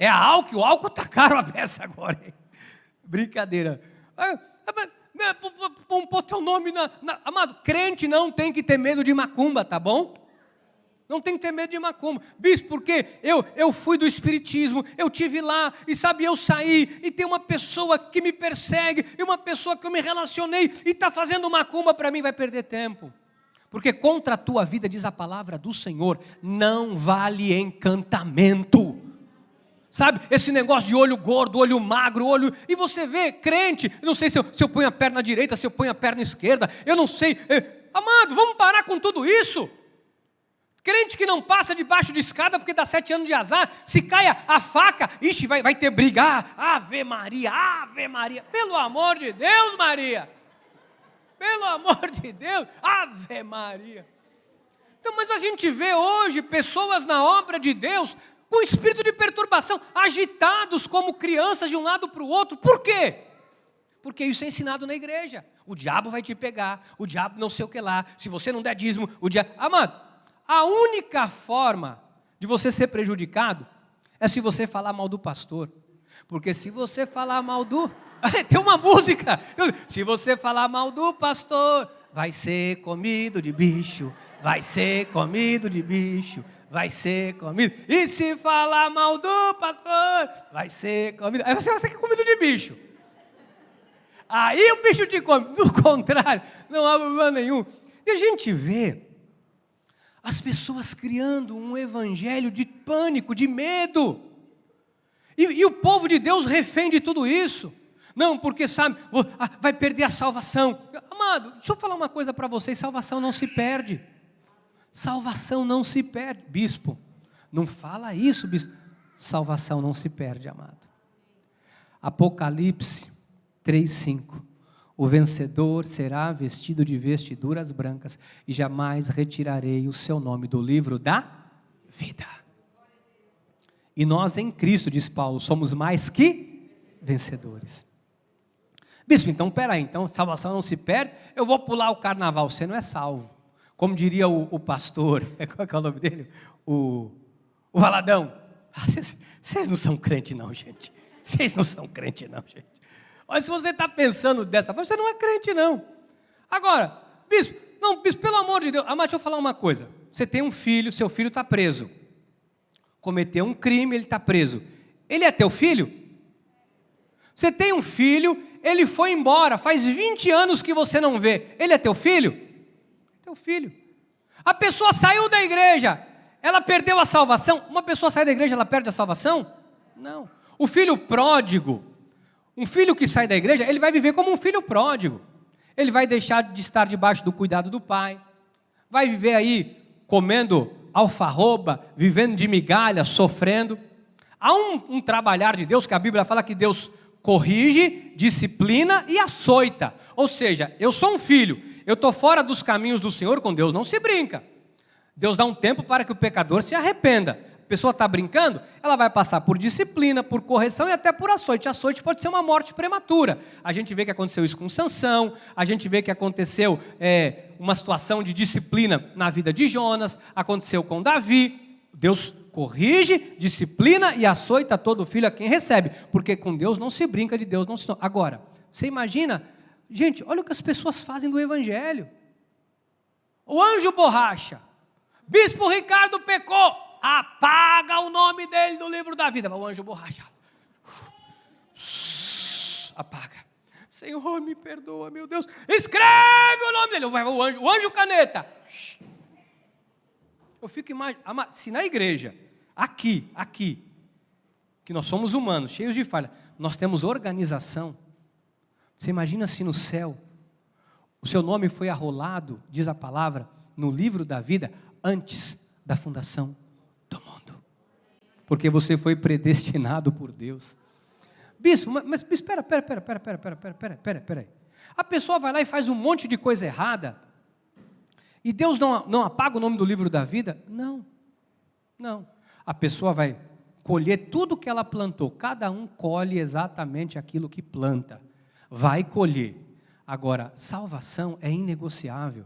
álcool. O álcool está caro a beça agora. Brincadeira. Pôr teu nome amado, crente não tem que ter medo de macumba, tá bom? Não tem que ter medo de macumba. Bispo, porque eu fui do espiritismo, eu tive lá, e sabe, eu saí, e tem uma pessoa que me persegue, e uma pessoa que eu me relacionei, e está fazendo macumba para mim, vai perder tempo. Porque contra a tua vida, diz a palavra do Senhor, não vale encantamento. Sabe, esse negócio de olho gordo, olho magro, e você vê, crente, eu não sei se eu ponho a perna direita, se eu ponho a perna esquerda, eu não sei, amado, vamos parar com tudo isso. Crente que não passa debaixo de escada porque dá 7 anos de azar, se cai a faca, ixi, vai ter briga, Ave Maria, pelo amor de Deus, Maria, pelo amor de Deus, Ave Maria. Então, mas a gente vê hoje pessoas na obra de Deus com espírito de perturbação, agitados como crianças de um lado para o outro. Por quê? Porque isso é ensinado na igreja. O diabo vai te pegar, o diabo não sei o que lá, se você não der dízimo, o diabo... Amado, a única forma de você ser prejudicado é se você falar mal do pastor. Porque se você falar mal do... Tem uma música. Se você falar mal do pastor, vai ser comido de bicho, vai ser comido de bicho, vai ser comido. E se falar mal do pastor, vai ser comido. Aí você vai ser comido de bicho. Aí o bicho te come. Do contrário, não há problema nenhum. E a gente vê as pessoas criando um evangelho de pânico, de medo. E o povo de Deus refém de tudo isso. Não, porque sabe, vai perder a salvação. Amado, deixa eu falar uma coisa para vocês, salvação não se perde. Salvação não se perde. Bispo, não fala isso, bispo. Salvação não se perde, amado. Apocalipse 3:5. O vencedor será vestido de vestiduras brancas e jamais retirarei o seu nome do livro da vida. E nós em Cristo, diz Paulo, somos mais que vencedores. Bispo, então peraí, então salvação não se perde, eu vou pular o carnaval, você não é salvo. Como diria o pastor, qual é o nome dele? O Valadão. Vocês não são crente não, gente. Vocês não são crente não, gente. Olha, se você está pensando dessa forma, você não é crente não. Agora, bispo, pelo amor de Deus, deixa eu falar uma coisa. Você tem um filho, seu filho está preso. Cometeu um crime, ele está preso. Ele é teu filho? Você tem um filho, ele foi embora, faz 20 anos que você não vê. Ele é teu filho? Teu filho. A pessoa saiu da igreja, ela perdeu a salvação. Uma pessoa sai da igreja, ela perde a salvação? Não. O filho pródigo, um filho que sai da igreja, ele vai viver como um filho pródigo. Ele vai deixar de estar debaixo do cuidado do pai. Vai viver aí comendo alfarroba, vivendo de migalha, sofrendo. Há um trabalhar de Deus, que a Bíblia fala que Deus corrige, disciplina e açoita. Ou seja, eu sou um filho, eu estou fora dos caminhos do Senhor, com Deus não se brinca. Deus dá um tempo para que o pecador se arrependa. A pessoa está brincando, ela vai passar por disciplina, por correção e até por açoite. Açoite pode ser uma morte prematura. A gente vê que aconteceu isso com Sansão, a gente vê que aconteceu uma situação de disciplina na vida de Jonas, aconteceu com Davi. Deus corrige, disciplina e açoita todo filho a quem recebe, porque com Deus não se brinca, de Deus não se... Agora, você imagina, gente, olha o que as pessoas fazem do evangelho. O anjo borracha, bispo Ricardo pecou, apaga o nome dele do livro da vida. O anjo borracha, apaga. Senhor, me perdoa, meu Deus, escreve o nome dele. O anjo caneta. Eu fico imaginando, se na igreja, aqui, que nós somos humanos, cheios de falha, nós temos organização. Você imagina se no céu, o seu nome foi arrolado, diz a palavra, no livro da vida, antes da fundação do mundo. Porque você foi predestinado por Deus. Bispo, mas espera aí. A pessoa vai lá e faz um monte de coisa errada, e Deus não apaga o nome do livro da vida? Não. A pessoa vai colher tudo que ela plantou. Cada um colhe exatamente aquilo que planta. Vai colher. Agora, salvação é inegociável,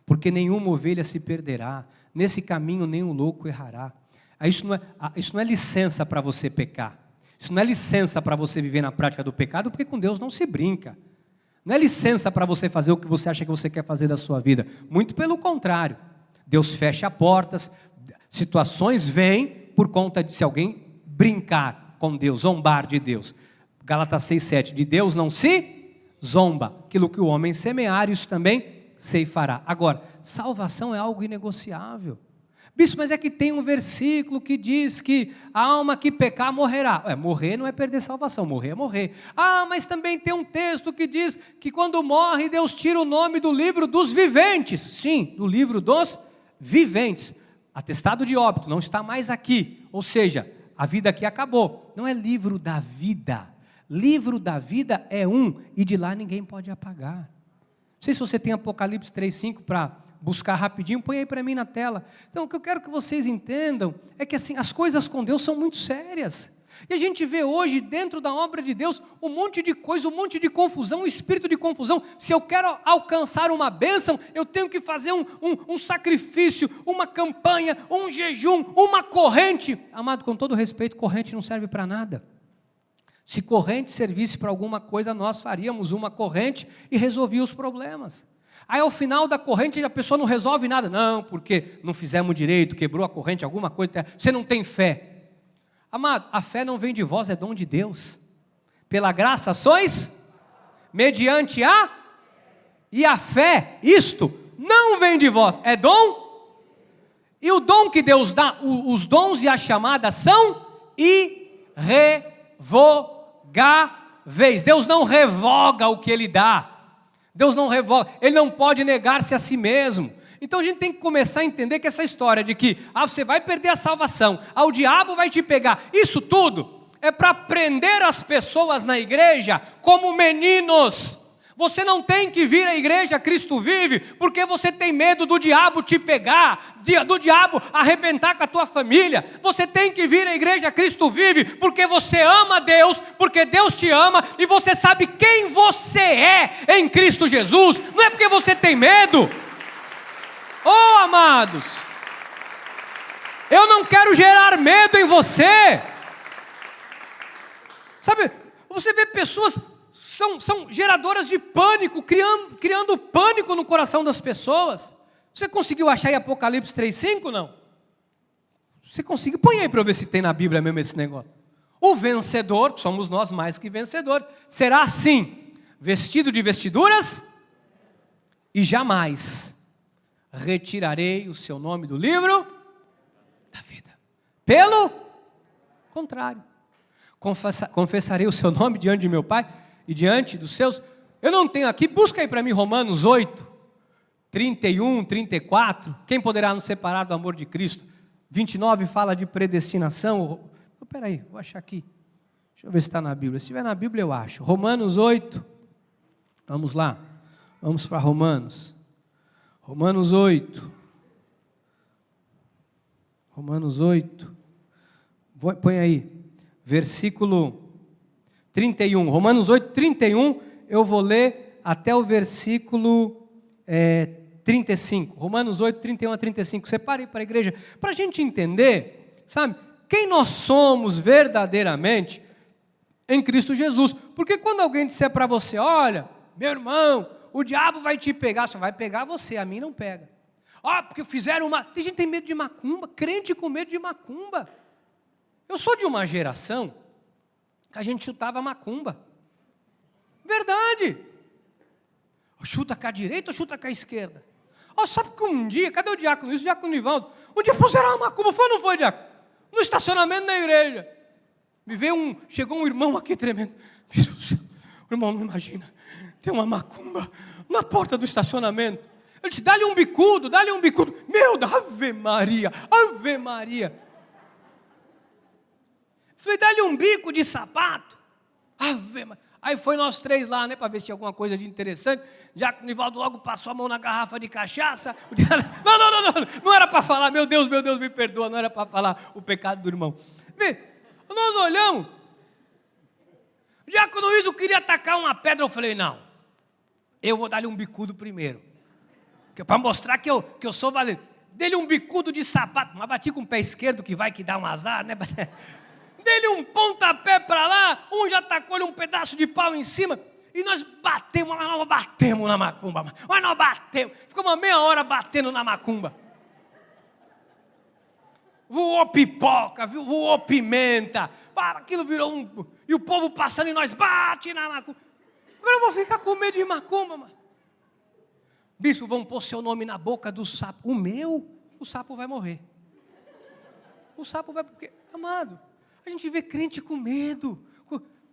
porque nenhuma ovelha se perderá. Nesse caminho nenhum louco errará. Isso não é licença para você pecar. Isso não é licença para você viver na prática do pecado, porque com Deus não se brinca. Não é licença para você fazer o que você acha que você quer fazer da sua vida. Muito pelo contrário. Deus fecha portas, situações vêm por conta de se alguém brincar com Deus, zombar de Deus. Gálatas 6,7, de Deus não se zomba. Aquilo que o homem semear, isso também ceifará. Agora, salvação é algo inegociável. Bispo, mas é que tem um versículo que diz que a alma que pecar morrerá. Morrer não é perder salvação, morrer é morrer. Mas também tem um texto que diz que quando morre, Deus tira o nome do livro dos viventes. Sim, do livro dos viventes. Atestado de óbito, não está mais aqui. Ou seja, a vida aqui acabou. Não é livro da vida. Livro da vida é um, e de lá ninguém pode apagar. Não sei se você tem Apocalipse 3,5 para buscar rapidinho, põe aí para mim na tela. Então, o que eu quero que vocês entendam é que assim, as coisas com Deus são muito sérias. E a gente vê hoje, dentro da obra de Deus, um monte de coisa, um monte de confusão, um espírito de confusão. Se eu quero alcançar uma bênção, eu tenho que fazer um sacrifício, uma campanha, um jejum, uma corrente. Amado, com todo respeito, corrente não serve para nada. Se corrente servisse para alguma coisa, nós faríamos uma corrente e resolvia os problemas. Aí ao final da corrente a pessoa não resolve nada. Não, porque não fizemos direito, quebrou a corrente, alguma coisa, você não tem fé. Amado, a fé não vem de vós, é dom de Deus. Pela graça sois, mediante e a fé, isto não vem de vós, é dom. E o dom que Deus dá, os dons e a chamada são irrevogáveis. Deus não revoga o que Ele dá. Deus não revoga, Ele não pode negar-se a si mesmo. Então a gente tem que começar a entender que essa história de que você vai perder a salvação, o diabo vai te pegar, isso tudo é para prender as pessoas na igreja como meninos. Você não tem que vir à igreja Cristo Vive, porque você tem medo do diabo te pegar, do diabo arrebentar com a tua família. Você tem que vir à igreja Cristo Vive, porque você ama Deus, porque Deus te ama, e você sabe quem você é em Cristo Jesus. Não é porque você tem medo. Oh, amados, eu não quero gerar medo em você. Sabe, você vê pessoas... São geradoras de pânico, criando pânico no coração das pessoas. Você conseguiu achar em Apocalipse 3,5, não? Você conseguiu? Põe aí para eu ver se tem na Bíblia mesmo esse negócio. O vencedor, que somos nós mais que vencedores, será assim, vestido de vestiduras, e jamais retirarei o seu nome do livro da vida. Pelo contrário, confessarei o seu nome diante de meu Pai, e diante dos seus. Eu não tenho aqui, busca aí para mim Romanos 8, 31, 34, quem poderá nos separar do amor de Cristo? 29 fala de predestinação. Espera aí, vou achar aqui, deixa eu ver se está na Bíblia, se estiver na Bíblia eu acho. Romanos 8, vamos lá, vamos para Romanos 8, põe aí, versículo 31, Romanos 8, 31, eu vou ler até o versículo 35, Romanos 8, 31 a 35, separe aí para a igreja, para a gente entender, sabe, quem nós somos verdadeiramente em Cristo Jesus. Porque quando alguém disser para você, olha, meu irmão, o diabo vai te pegar, só vai pegar você, a mim não pega. Porque fizeram tem gente que tem medo de macumba, crente com medo de macumba. Eu sou de uma geração que a gente chutava macumba. Verdade. Chuta com a direita ou chuta com a esquerda? Sabe que um dia, cadê o diácono? Isso, o diácono Nivaldo. Um dia puseram uma macumba, foi ou não foi, diácono? No estacionamento da igreja. Chegou um irmão aqui tremendo. O irmão não imagina, tem uma macumba na porta do estacionamento. Eu disse, dá-lhe um bicudo. Meu, Ave Maria, Ave Maria. Falei, dá-lhe um bico de sapato. Ave Maria. Aí foi nós três lá, né, para ver se tinha alguma coisa de interessante. Já que o Nivaldo logo passou a mão na garrafa de cachaça. Não era para falar, meu Deus, me perdoa, não era para falar o pecado do irmão. Nós olhamos. Já que o Luiz queria atacar uma pedra, eu falei, não, eu vou dar-lhe um bicudo primeiro. Para mostrar que eu sou valente. Dei-lhe um bicudo de sapato, mas bati com o pé esquerdo, que dá um azar, né? Dei-lhe um pontapé para lá, já tacou-lhe um pedaço de pau em cima, e nós batemos na macumba, mas nós batemos, ficamos uma meia hora batendo na macumba. Voou pipoca, voou pimenta, aquilo virou e o povo passando e nós bate na macumba. Agora eu vou ficar com medo de macumba, mano. Bispo, vamos pôr seu nome na boca do sapo. O sapo vai morrer. O sapo vai, porque, amado, a gente vê crente com medo,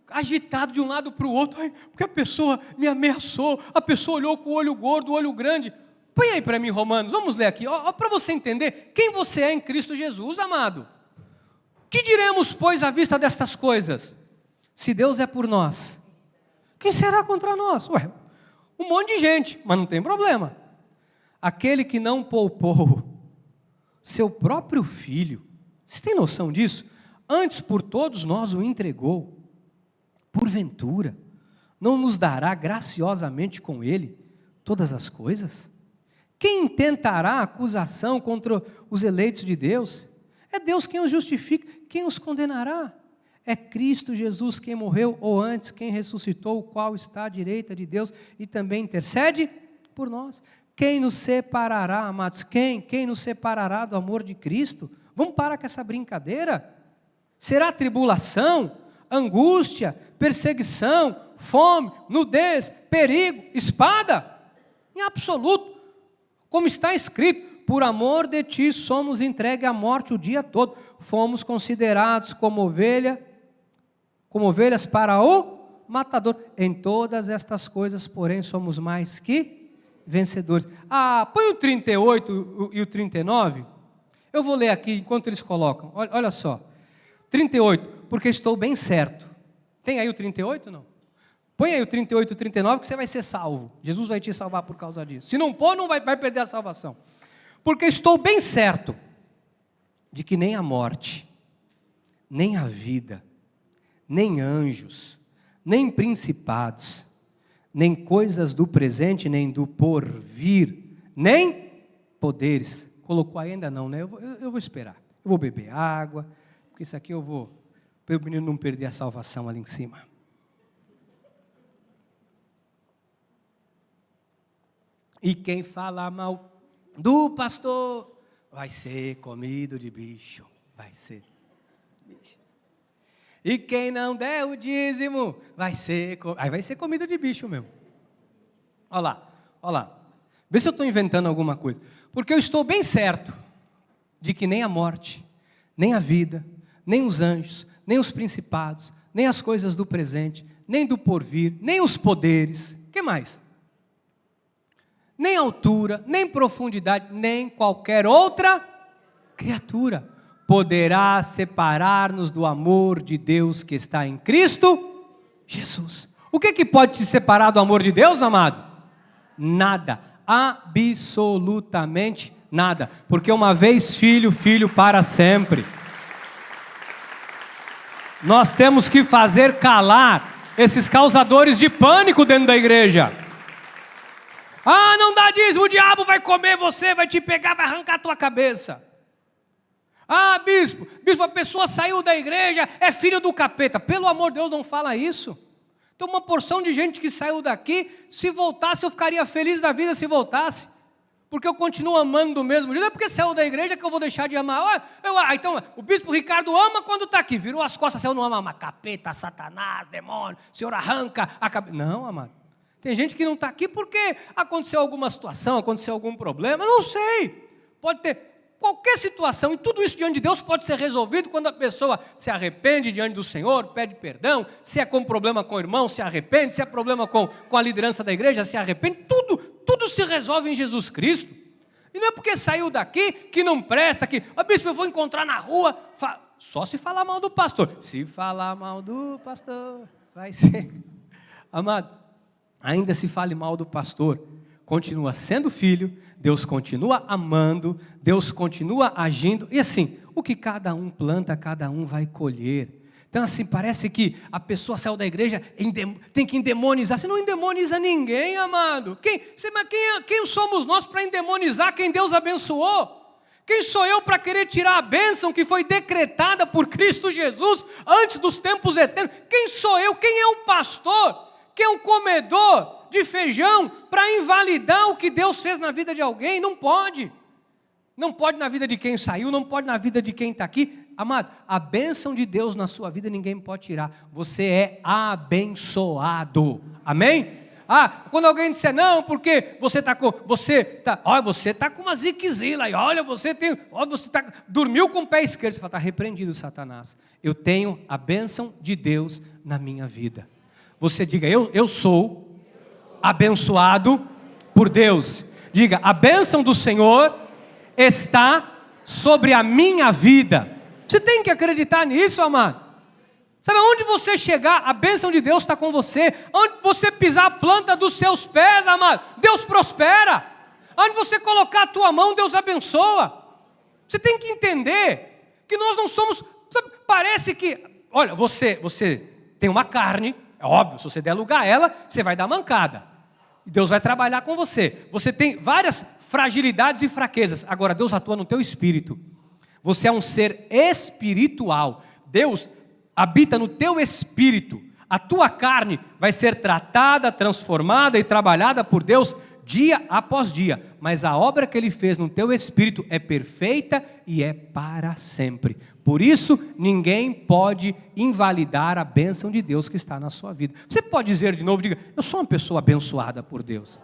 agitado de um lado para o outro, porque a pessoa me ameaçou, a pessoa olhou com o olho gordo, o olho grande. Põe aí para mim Romanos, vamos ler aqui, para você entender quem você é em Cristo Jesus, amado. Que diremos, pois, à vista destas coisas? Se Deus é por nós, quem será contra nós? Um monte de gente, mas não tem problema. Aquele que não poupou seu próprio filho, vocês têm noção disso? Antes por todos nós o entregou, porventura, não nos dará graciosamente com ele todas as coisas? Quem intentará acusação contra os eleitos de Deus? É Deus quem os justifica, quem os condenará? É Cristo Jesus quem morreu, ou antes, quem ressuscitou, o qual está à direita de Deus e também intercede por nós. Quem nos separará, amados? Quem nos separará do amor de Cristo? Vamos parar com essa brincadeira? Será tribulação, angústia, perseguição, fome, nudez, perigo, espada? Em absoluto. Como está escrito, por amor de ti somos entregues à morte o dia todo. Fomos considerados como ovelhas para o matador. Em todas estas coisas, porém, somos mais que vencedores. Põe o 38 e o 39. Eu vou ler aqui enquanto eles colocam. Olha só. 38, porque estou bem certo. Tem aí o 38 ou não? Põe aí o 38 e 39 que você vai ser salvo. Jesus vai te salvar por causa disso. Se não pôr, não vai perder a salvação. Porque estou bem certo de que nem a morte, nem a vida, nem anjos, nem principados, nem coisas do presente, nem do porvir, nem poderes. Colocou ainda não, né? Eu vou esperar. Eu vou beber água, porque isso aqui eu vou, para o menino não perder a salvação ali em cima. E quem fala mal do pastor vai ser comido de bicho. Vai ser bicho. E quem não der o dízimo vai ser comido de bicho mesmo. Olha lá. Vê se eu estou inventando alguma coisa. Porque eu estou bem certo de que nem a morte, nem a vida, nem os anjos, nem os principados, nem as coisas do presente, nem do porvir, nem os poderes, o que mais? Nem altura, nem profundidade, nem qualquer outra criatura poderá separar-nos do amor de Deus que está em Cristo Jesus. O que pode te separar do amor de Deus, amado? Nada, absolutamente nada, porque uma vez filho, filho para sempre. Nós temos que fazer calar esses causadores de pânico dentro da igreja. Ah, não dá dízimo, o diabo vai comer você, vai te pegar, vai arrancar a tua cabeça. Ah, bispo, a pessoa saiu da igreja, é filho do capeta. Pelo amor de Deus, não fala isso. Tem uma porção de gente que saiu daqui, se voltasse eu ficaria feliz da vida se voltasse. Porque eu continuo amando do mesmo jeito. Não é porque saiu da igreja que eu vou deixar de amar. Então, o bispo Ricardo ama quando está aqui. Virou as costas, eu não ama, mas capeta, satanás, demônio, o senhor arranca a cabeça. Não, amado. Tem gente que não está aqui porque aconteceu alguma situação, aconteceu algum problema, não sei. Pode ter qualquer situação, e tudo isso diante de Deus pode ser resolvido quando a pessoa se arrepende diante do Senhor, pede perdão, se é com problema com o irmão, se arrepende, se é problema com a liderança da igreja, se arrepende, tudo se resolve em Jesus Cristo. E não é porque saiu daqui que não presta, que, bispo, eu vou encontrar na rua, só se falar mal do pastor. Se falar mal do pastor, vai ser. Amado, ainda se fale mal do pastor, continua sendo filho, Deus continua amando, Deus continua agindo, e assim, o que cada um planta, cada um vai colher. Então assim, parece que a pessoa saiu da igreja, tem que endemonizar. Você não endemoniza ninguém, amado. Quem somos nós para endemonizar quem Deus abençoou? Quem sou eu para querer tirar a bênção que foi decretada por Cristo Jesus antes dos tempos eternos? Quem sou eu? Quem é o pastor? Quem é o comedor de feijão para invalidar o que Deus fez na vida de alguém? Não pode. Não pode na vida de quem saiu, não pode na vida de quem está aqui. Amado, a bênção de Deus na sua vida ninguém pode tirar. Você é abençoado. Amém? Quando alguém disser, não, porque você está com uma ziquezila aí, você dormiu com o pé esquerdo. Você fala, está repreendido, Satanás. Eu tenho a bênção de Deus na minha vida. Você diga, eu sou abençoado por Deus. Diga, a bênção do Senhor está sobre a minha vida. Você tem que acreditar nisso, amado. Sabe, onde você chegar, a bênção de Deus está com você. Onde você pisar a planta dos seus pés, amado, Deus prospera. Onde você colocar a tua mão, Deus abençoa. Você tem que entender que nós não somos... Sabe, parece que... Olha, você tem uma carne... É óbvio, se você der lugar a ela, você vai dar mancada. E Deus vai trabalhar com você. Você tem várias fragilidades e fraquezas. Agora, Deus atua no teu espírito. Você é um ser espiritual. Deus habita no teu espírito. A tua carne vai ser tratada, transformada e trabalhada por Deus dia após dia. Mas a obra que Ele fez no teu espírito é perfeita e é para sempre. Por isso, ninguém pode invalidar a bênção de Deus que está na sua vida. Você pode dizer de novo, diga, eu sou uma pessoa abençoada por Deus.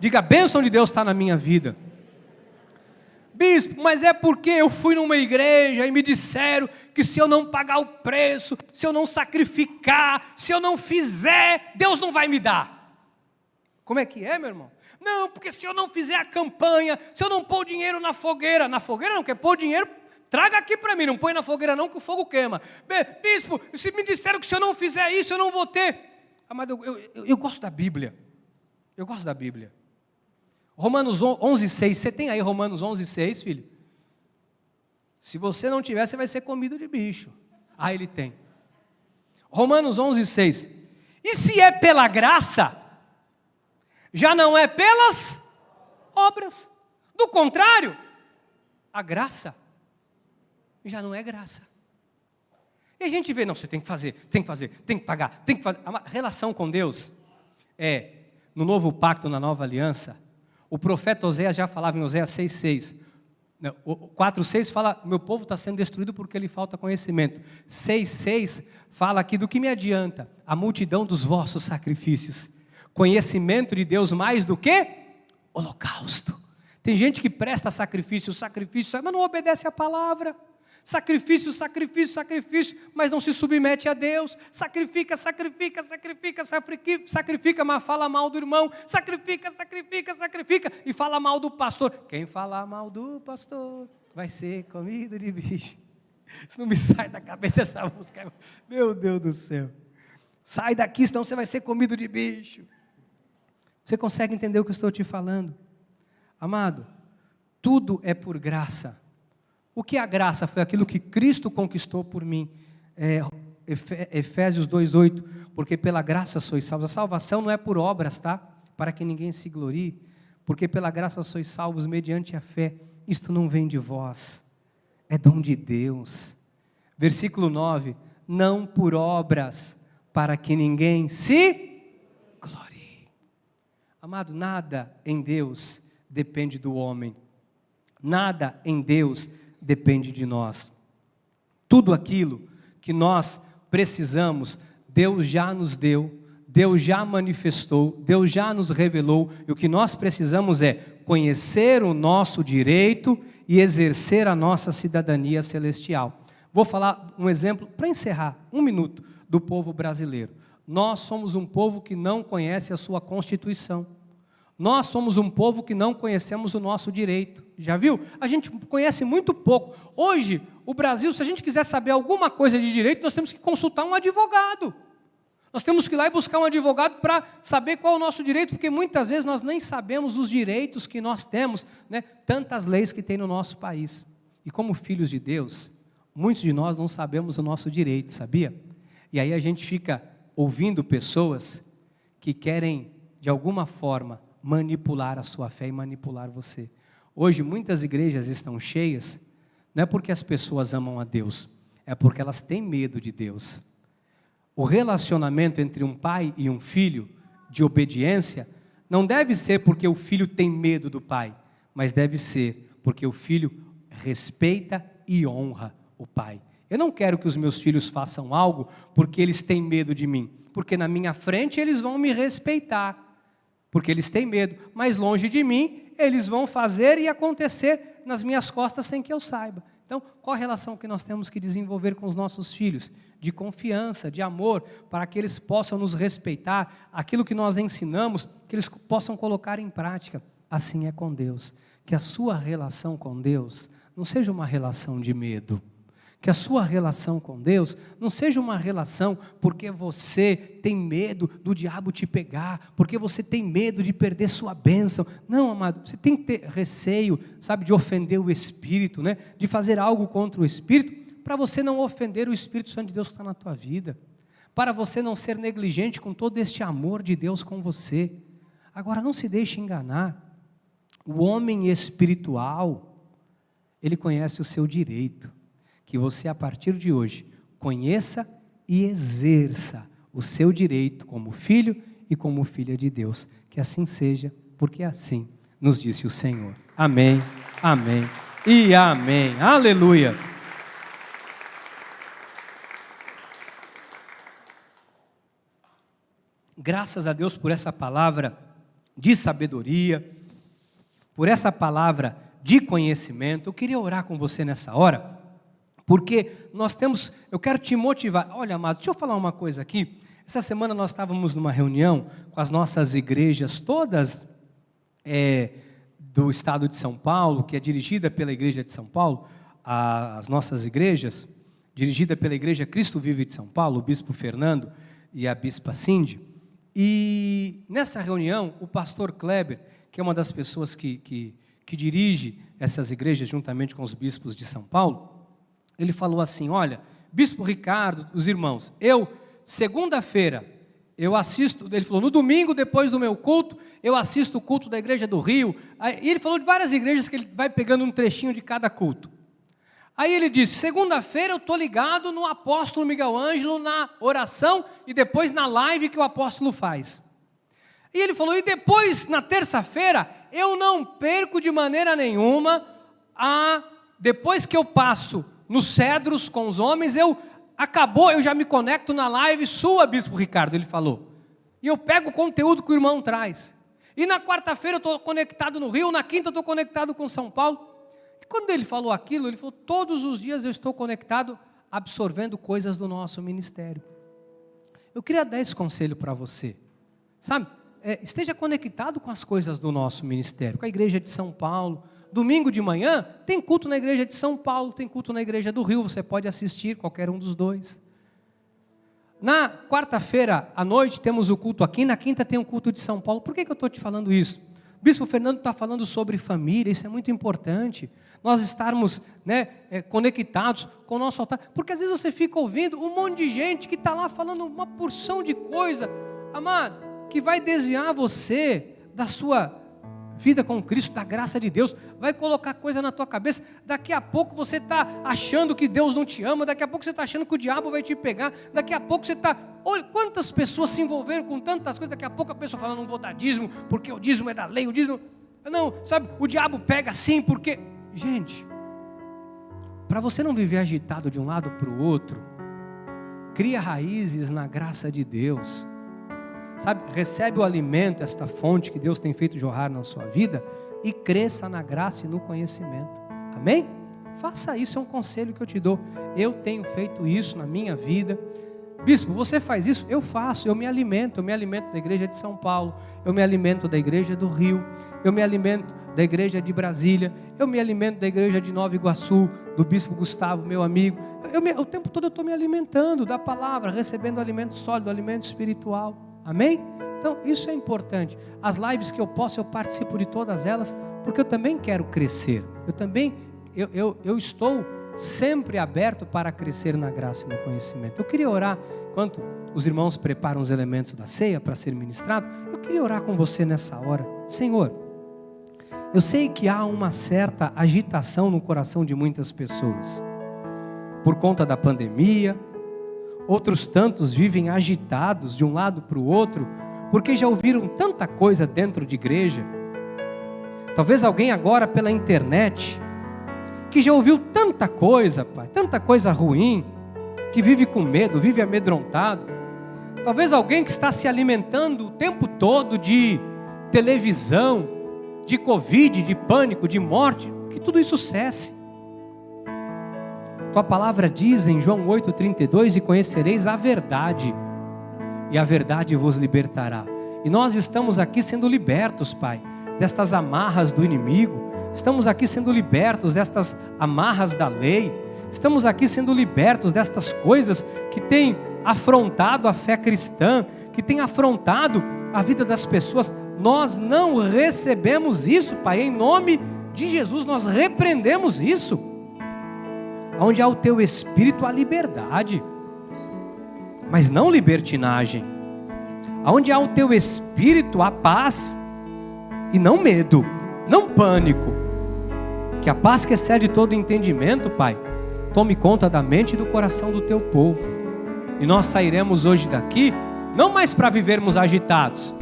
Diga, a bênção de Deus está na minha vida. Bispo, mas é porque eu fui numa igreja e me disseram que se eu não pagar o preço, se eu não sacrificar, se eu não fizer, Deus não vai me dar. Como é que é, meu irmão? Não, porque se eu não fizer a campanha, se eu não pôr o dinheiro na fogueira não, quer pôr o dinheiro, traga aqui para mim, não põe na fogueira não que o fogo queima. Bispo, se me disseram que se eu não fizer isso, eu não vou ter. Amado, eu gosto da Bíblia. Eu gosto da Bíblia. Romanos 11:6. Você tem aí Romanos 11:6, filho? Se você não tiver, você vai ser comido de bicho. Ah, ele tem. Romanos 11:6. E se é pela graça, já não é pelas obras. Do contrário, a graça já não é graça. E a gente vê, não, você tem que fazer, tem que pagar, tem que fazer. A relação com Deus é, no novo pacto, na nova aliança, o profeta Oséias já falava em Oséias 6:6. 4:6 fala, meu povo está sendo destruído porque lhe falta conhecimento. 6:6 fala aqui, do que me adianta a multidão dos vossos sacrifícios. Conhecimento de Deus mais do que holocausto. Tem gente que presta sacrifício, mas não obedece a palavra. Sacrifício, mas não se submete a Deus. Sacrifica, mas fala mal do irmão. Sacrifica, e fala mal do pastor. Quem falar mal do pastor vai ser comido de bicho. Isso não me sai da cabeça essa música. Meu Deus do céu. Sai daqui, senão você vai ser comido de bicho. Você consegue entender o que eu estou te falando? Amado, tudo é por graça. O que é a graça? Foi aquilo que Cristo conquistou por mim. Efésios 2:8, porque pela graça sois salvos. A salvação não é por obras, tá? Para que ninguém se glorie. Porque pela graça sois salvos mediante a fé. Isto não vem de vós, é dom de Deus. Versículo 9, não por obras, para que ninguém se glorie. Amado, nada em Deus depende do homem. Nada em Deus depende de nós. Tudo aquilo que nós precisamos, Deus já nos deu, Deus já manifestou, Deus já nos revelou, e o que nós precisamos é conhecer o nosso direito e exercer a nossa cidadania celestial. Vou falar um exemplo, para encerrar, 1 minuto, do povo brasileiro. Nós somos um povo que não conhece a sua Constituição. Nós somos um povo que não conhecemos o nosso direito. Já viu? A gente conhece muito pouco. Hoje, o Brasil, se a gente quiser saber alguma coisa de direito, nós temos que consultar um advogado. Nós temos que ir lá e buscar um advogado para saber qual é o nosso direito, porque muitas vezes nós nem sabemos os direitos que nós temos, né? Tantas leis que tem no nosso país. E como filhos de Deus, muitos de nós não sabemos o nosso direito, sabia? E aí a gente fica ouvindo pessoas que querem, de alguma forma, manipular a sua fé e manipular você. Hoje muitas igrejas estão cheias, não é porque as pessoas amam a Deus, é porque elas têm medo de Deus. O relacionamento entre um pai e um filho, de obediência, não deve ser porque o filho tem medo do pai, mas deve ser porque o filho respeita e honra o pai. Eu não quero que os meus filhos façam algo porque eles têm medo de mim, porque na minha frente eles vão me respeitar, porque eles têm medo, mas longe de mim, eles vão fazer e acontecer nas minhas costas sem que eu saiba. Então, qual a relação que nós temos que desenvolver com os nossos filhos? De confiança, de amor, para que eles possam nos respeitar, aquilo que nós ensinamos, que eles possam colocar em prática. Assim é com Deus. Que a sua relação com Deus não seja uma relação de medo. Que a sua relação com Deus não seja uma relação porque você tem medo do diabo te pegar, porque você tem medo de perder sua bênção. Não, amado, você tem que ter receio, sabe, de ofender o Espírito, né? De fazer algo contra o Espírito, para você não ofender o Espírito Santo de Deus que está na tua vida, para você não ser negligente com todo este amor de Deus com você. Agora, não se deixe enganar. O homem espiritual, ele conhece o seu direito. Que você, a partir de hoje, conheça e exerça o seu direito como filho e como filha de Deus. Que assim seja, porque assim nos disse o Senhor. Amém, amém e amém. Aleluia. Graças a Deus por essa palavra de sabedoria, por essa palavra de conhecimento. Eu queria orar com você nessa hora, porque nós temos, eu quero te motivar. Olha, amado, deixa eu falar uma coisa aqui. Essa semana nós estávamos numa reunião com as nossas igrejas todas do estado de São Paulo, que é dirigida pela igreja de São Paulo, as nossas igrejas, dirigida pela igreja Cristo Vive de São Paulo, o bispo Fernando e a bispa Cindy. E nessa reunião, o pastor Kleber, que é uma das pessoas que dirige essas igrejas juntamente com os bispos de São Paulo, ele falou assim: olha, bispo Ricardo, os irmãos, segunda-feira, eu assisto, ele falou, no domingo, depois do meu culto, eu assisto o culto da igreja do Rio. E ele falou de várias igrejas que ele vai pegando um trechinho de cada culto. Aí ele disse, segunda-feira eu estou ligado no apóstolo Miguel Ângelo, na oração e depois na live que o apóstolo faz. E ele falou, e depois, na terça-feira, eu não perco de maneira nenhuma, depois que eu passo nos cedros com os homens, eu já me conecto na live sua, bispo Ricardo, ele falou. E eu pego o conteúdo que o irmão traz. E na quarta-feira eu estou conectado no Rio, na quinta eu estou conectado com São Paulo. E quando ele falou aquilo, ele falou, todos os dias eu estou conectado, absorvendo coisas do nosso ministério. Eu queria dar esse conselho para você. Sabe, esteja conectado com as coisas do nosso ministério, com a igreja de São Paulo. Domingo de manhã, tem culto na igreja de São Paulo, tem culto na igreja do Rio, você pode assistir qualquer um dos dois. Na quarta-feira à noite temos o culto aqui, na quinta tem o culto de São Paulo. Por que eu estou te falando isso? O bispo Fernando está falando sobre família, isso é muito importante. Nós estarmos conectados com o nosso altar, porque às vezes você fica ouvindo um monte de gente que está lá falando uma porção de coisa, amado, que vai desviar você da sua vida com Cristo, da graça de Deus, vai colocar coisa na tua cabeça. Daqui a pouco você está achando que Deus não te ama, daqui a pouco você está achando que o diabo vai te pegar, daqui a pouco você está... Olha, quantas pessoas se envolveram com tantas coisas, daqui a pouco a pessoa fala, não vou dar dízimo, porque o dízimo é da lei, o dízimo... Não, sabe, o diabo pega assim, porque... Gente, para você não viver agitado de um lado para o outro, cria raízes na graça de Deus. Sabe, recebe o alimento, esta fonte que Deus tem feito jorrar na sua vida e cresça na graça e no conhecimento. Amém? Faça isso, é um conselho que eu te dou. Eu tenho feito isso na minha vida. Bispo, você faz isso? Eu faço, eu me alimento da igreja de São Paulo, eu me alimento da igreja do Rio, eu me alimento da igreja de Brasília, eu me alimento da igreja de Nova Iguaçu, do bispo Gustavo, meu amigo. O tempo todo eu estou me alimentando da palavra, recebendo alimento sólido, alimento espiritual. Amém? Então isso é importante. As lives que eu posso, eu participo de todas elas, porque eu também quero crescer. Eu estou sempre aberto para crescer na graça e no conhecimento. Eu queria orar, enquanto os irmãos preparam os elementos da ceia para ser ministrado, eu queria orar com você nessa hora. Senhor, eu sei que há uma certa agitação no coração de muitas pessoas, por conta da pandemia. Outros tantos vivem agitados de um lado para o outro, porque já ouviram tanta coisa dentro de igreja. Talvez alguém agora pela internet, que já ouviu tanta coisa, Pai, tanta coisa ruim, que vive com medo, vive amedrontado. Talvez alguém que está se alimentando o tempo todo de televisão, de Covid, de pânico, de morte, que tudo isso cesse. Tua palavra diz em João 8,32, e conhecereis a verdade, e a verdade vos libertará. E nós estamos aqui sendo libertos, Pai, destas amarras do inimigo. Estamos aqui sendo libertos destas amarras da lei. Estamos aqui sendo libertos destas coisas que têm afrontado a fé cristã, que têm afrontado a vida das pessoas. Nós não recebemos isso, Pai, em nome de Jesus, nós repreendemos isso. Onde há o teu Espírito, há liberdade, mas não libertinagem. Onde há o teu Espírito, há paz, e não medo, não pânico. Que a paz que excede todo entendimento, Pai, tome conta da mente e do coração do teu povo. E nós sairemos hoje daqui, não mais para vivermos agitados,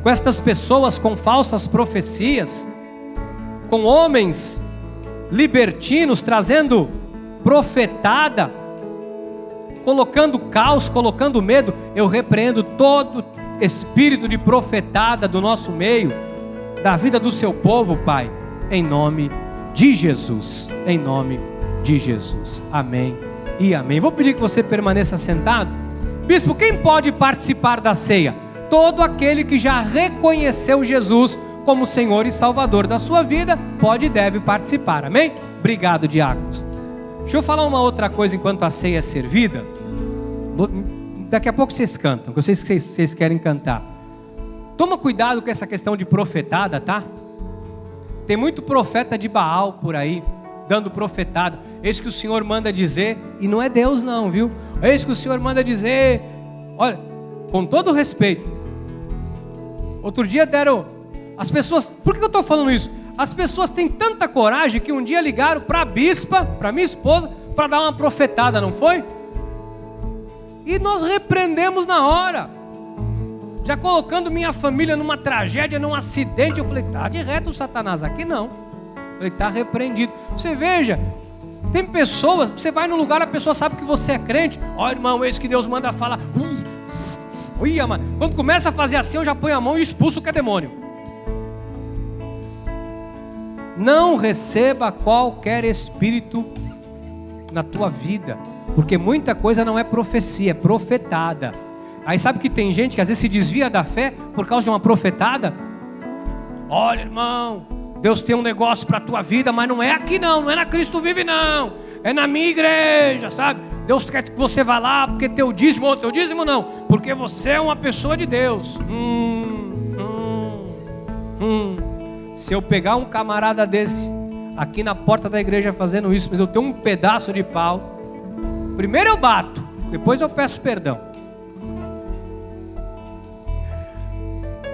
com estas pessoas com falsas profecias, com homens libertinos trazendo profetada, colocando caos, colocando medo. Eu repreendo todo espírito de profetada do nosso meio, da vida do seu povo, Pai, em nome de Jesus, em nome de Jesus, amém e amém. Vou pedir que você permaneça sentado. Bispo, quem pode participar da ceia? Todo aquele que já reconheceu Jesus como Senhor e Salvador da sua vida, pode e deve participar, amém? Obrigado, diáconos. Deixa eu falar uma outra coisa enquanto a ceia é servida. Daqui a pouco vocês cantam, que eu sei que vocês querem cantar. Toma cuidado com essa questão de profetada, tá? Tem muito profeta de Baal por aí, dando profetada. Eis que o Senhor manda dizer, e não é Deus não, viu? Eis que o Senhor manda dizer. Olha, com todo respeito. Outro dia deram, as pessoas, por que eu estou falando isso? As pessoas têm tanta coragem que um dia ligaram para a bispa, para minha esposa, para dar uma profetada, não foi? E nós repreendemos na hora. Já colocando minha família numa tragédia, num acidente. Eu falei, tá de reto o Satanás, aqui não. Eu falei, tá repreendido. Você veja, tem pessoas, você vai num lugar, a pessoa sabe que você é crente. Ó, irmão, eis que Deus manda falar. Ia, mano. Quando começa a fazer assim, eu já ponho a mão e expulso o que é demônio. Não receba qualquer espírito na tua vida, porque muita coisa não é profecia, é profetada. Aí sabe que tem gente que às vezes se desvia da fé por causa de uma profetada. Olha, irmão, Deus tem um negócio para a tua vida, mas não é aqui não, não é na Cristo Vive não, é na minha igreja, sabe? Deus quer que você vá lá porque teu dízimo não, porque você é uma pessoa de Deus. Se eu pegar um camarada desse aqui na porta da igreja fazendo isso, mas eu tenho um pedaço de pau, primeiro eu bato, depois eu peço perdão.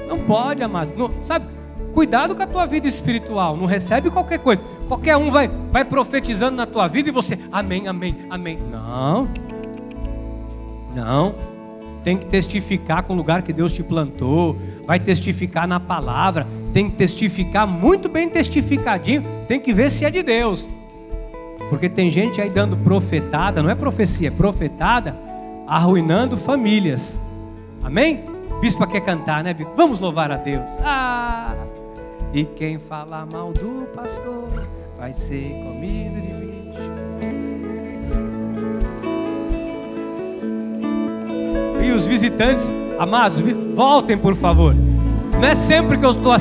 Não pode, amado, não, sabe? Cuidado com a tua vida espiritual, não recebe qualquer coisa. Qualquer um vai profetizando na tua vida e você, amém, amém, amém. Não, tem que testificar com o lugar que Deus te plantou, vai testificar na palavra, tem que testificar muito bem testificadinho, tem que ver se é de Deus. Porque tem gente aí dando profetada, não é profecia, é profetada, arruinando famílias. Amém? Bispa quer cantar, né, Bispa? Vamos louvar a Deus. E quem falar mal do pastor vai ser comido de bicho. E os visitantes, amados, voltem por favor. Não é sempre que eu estou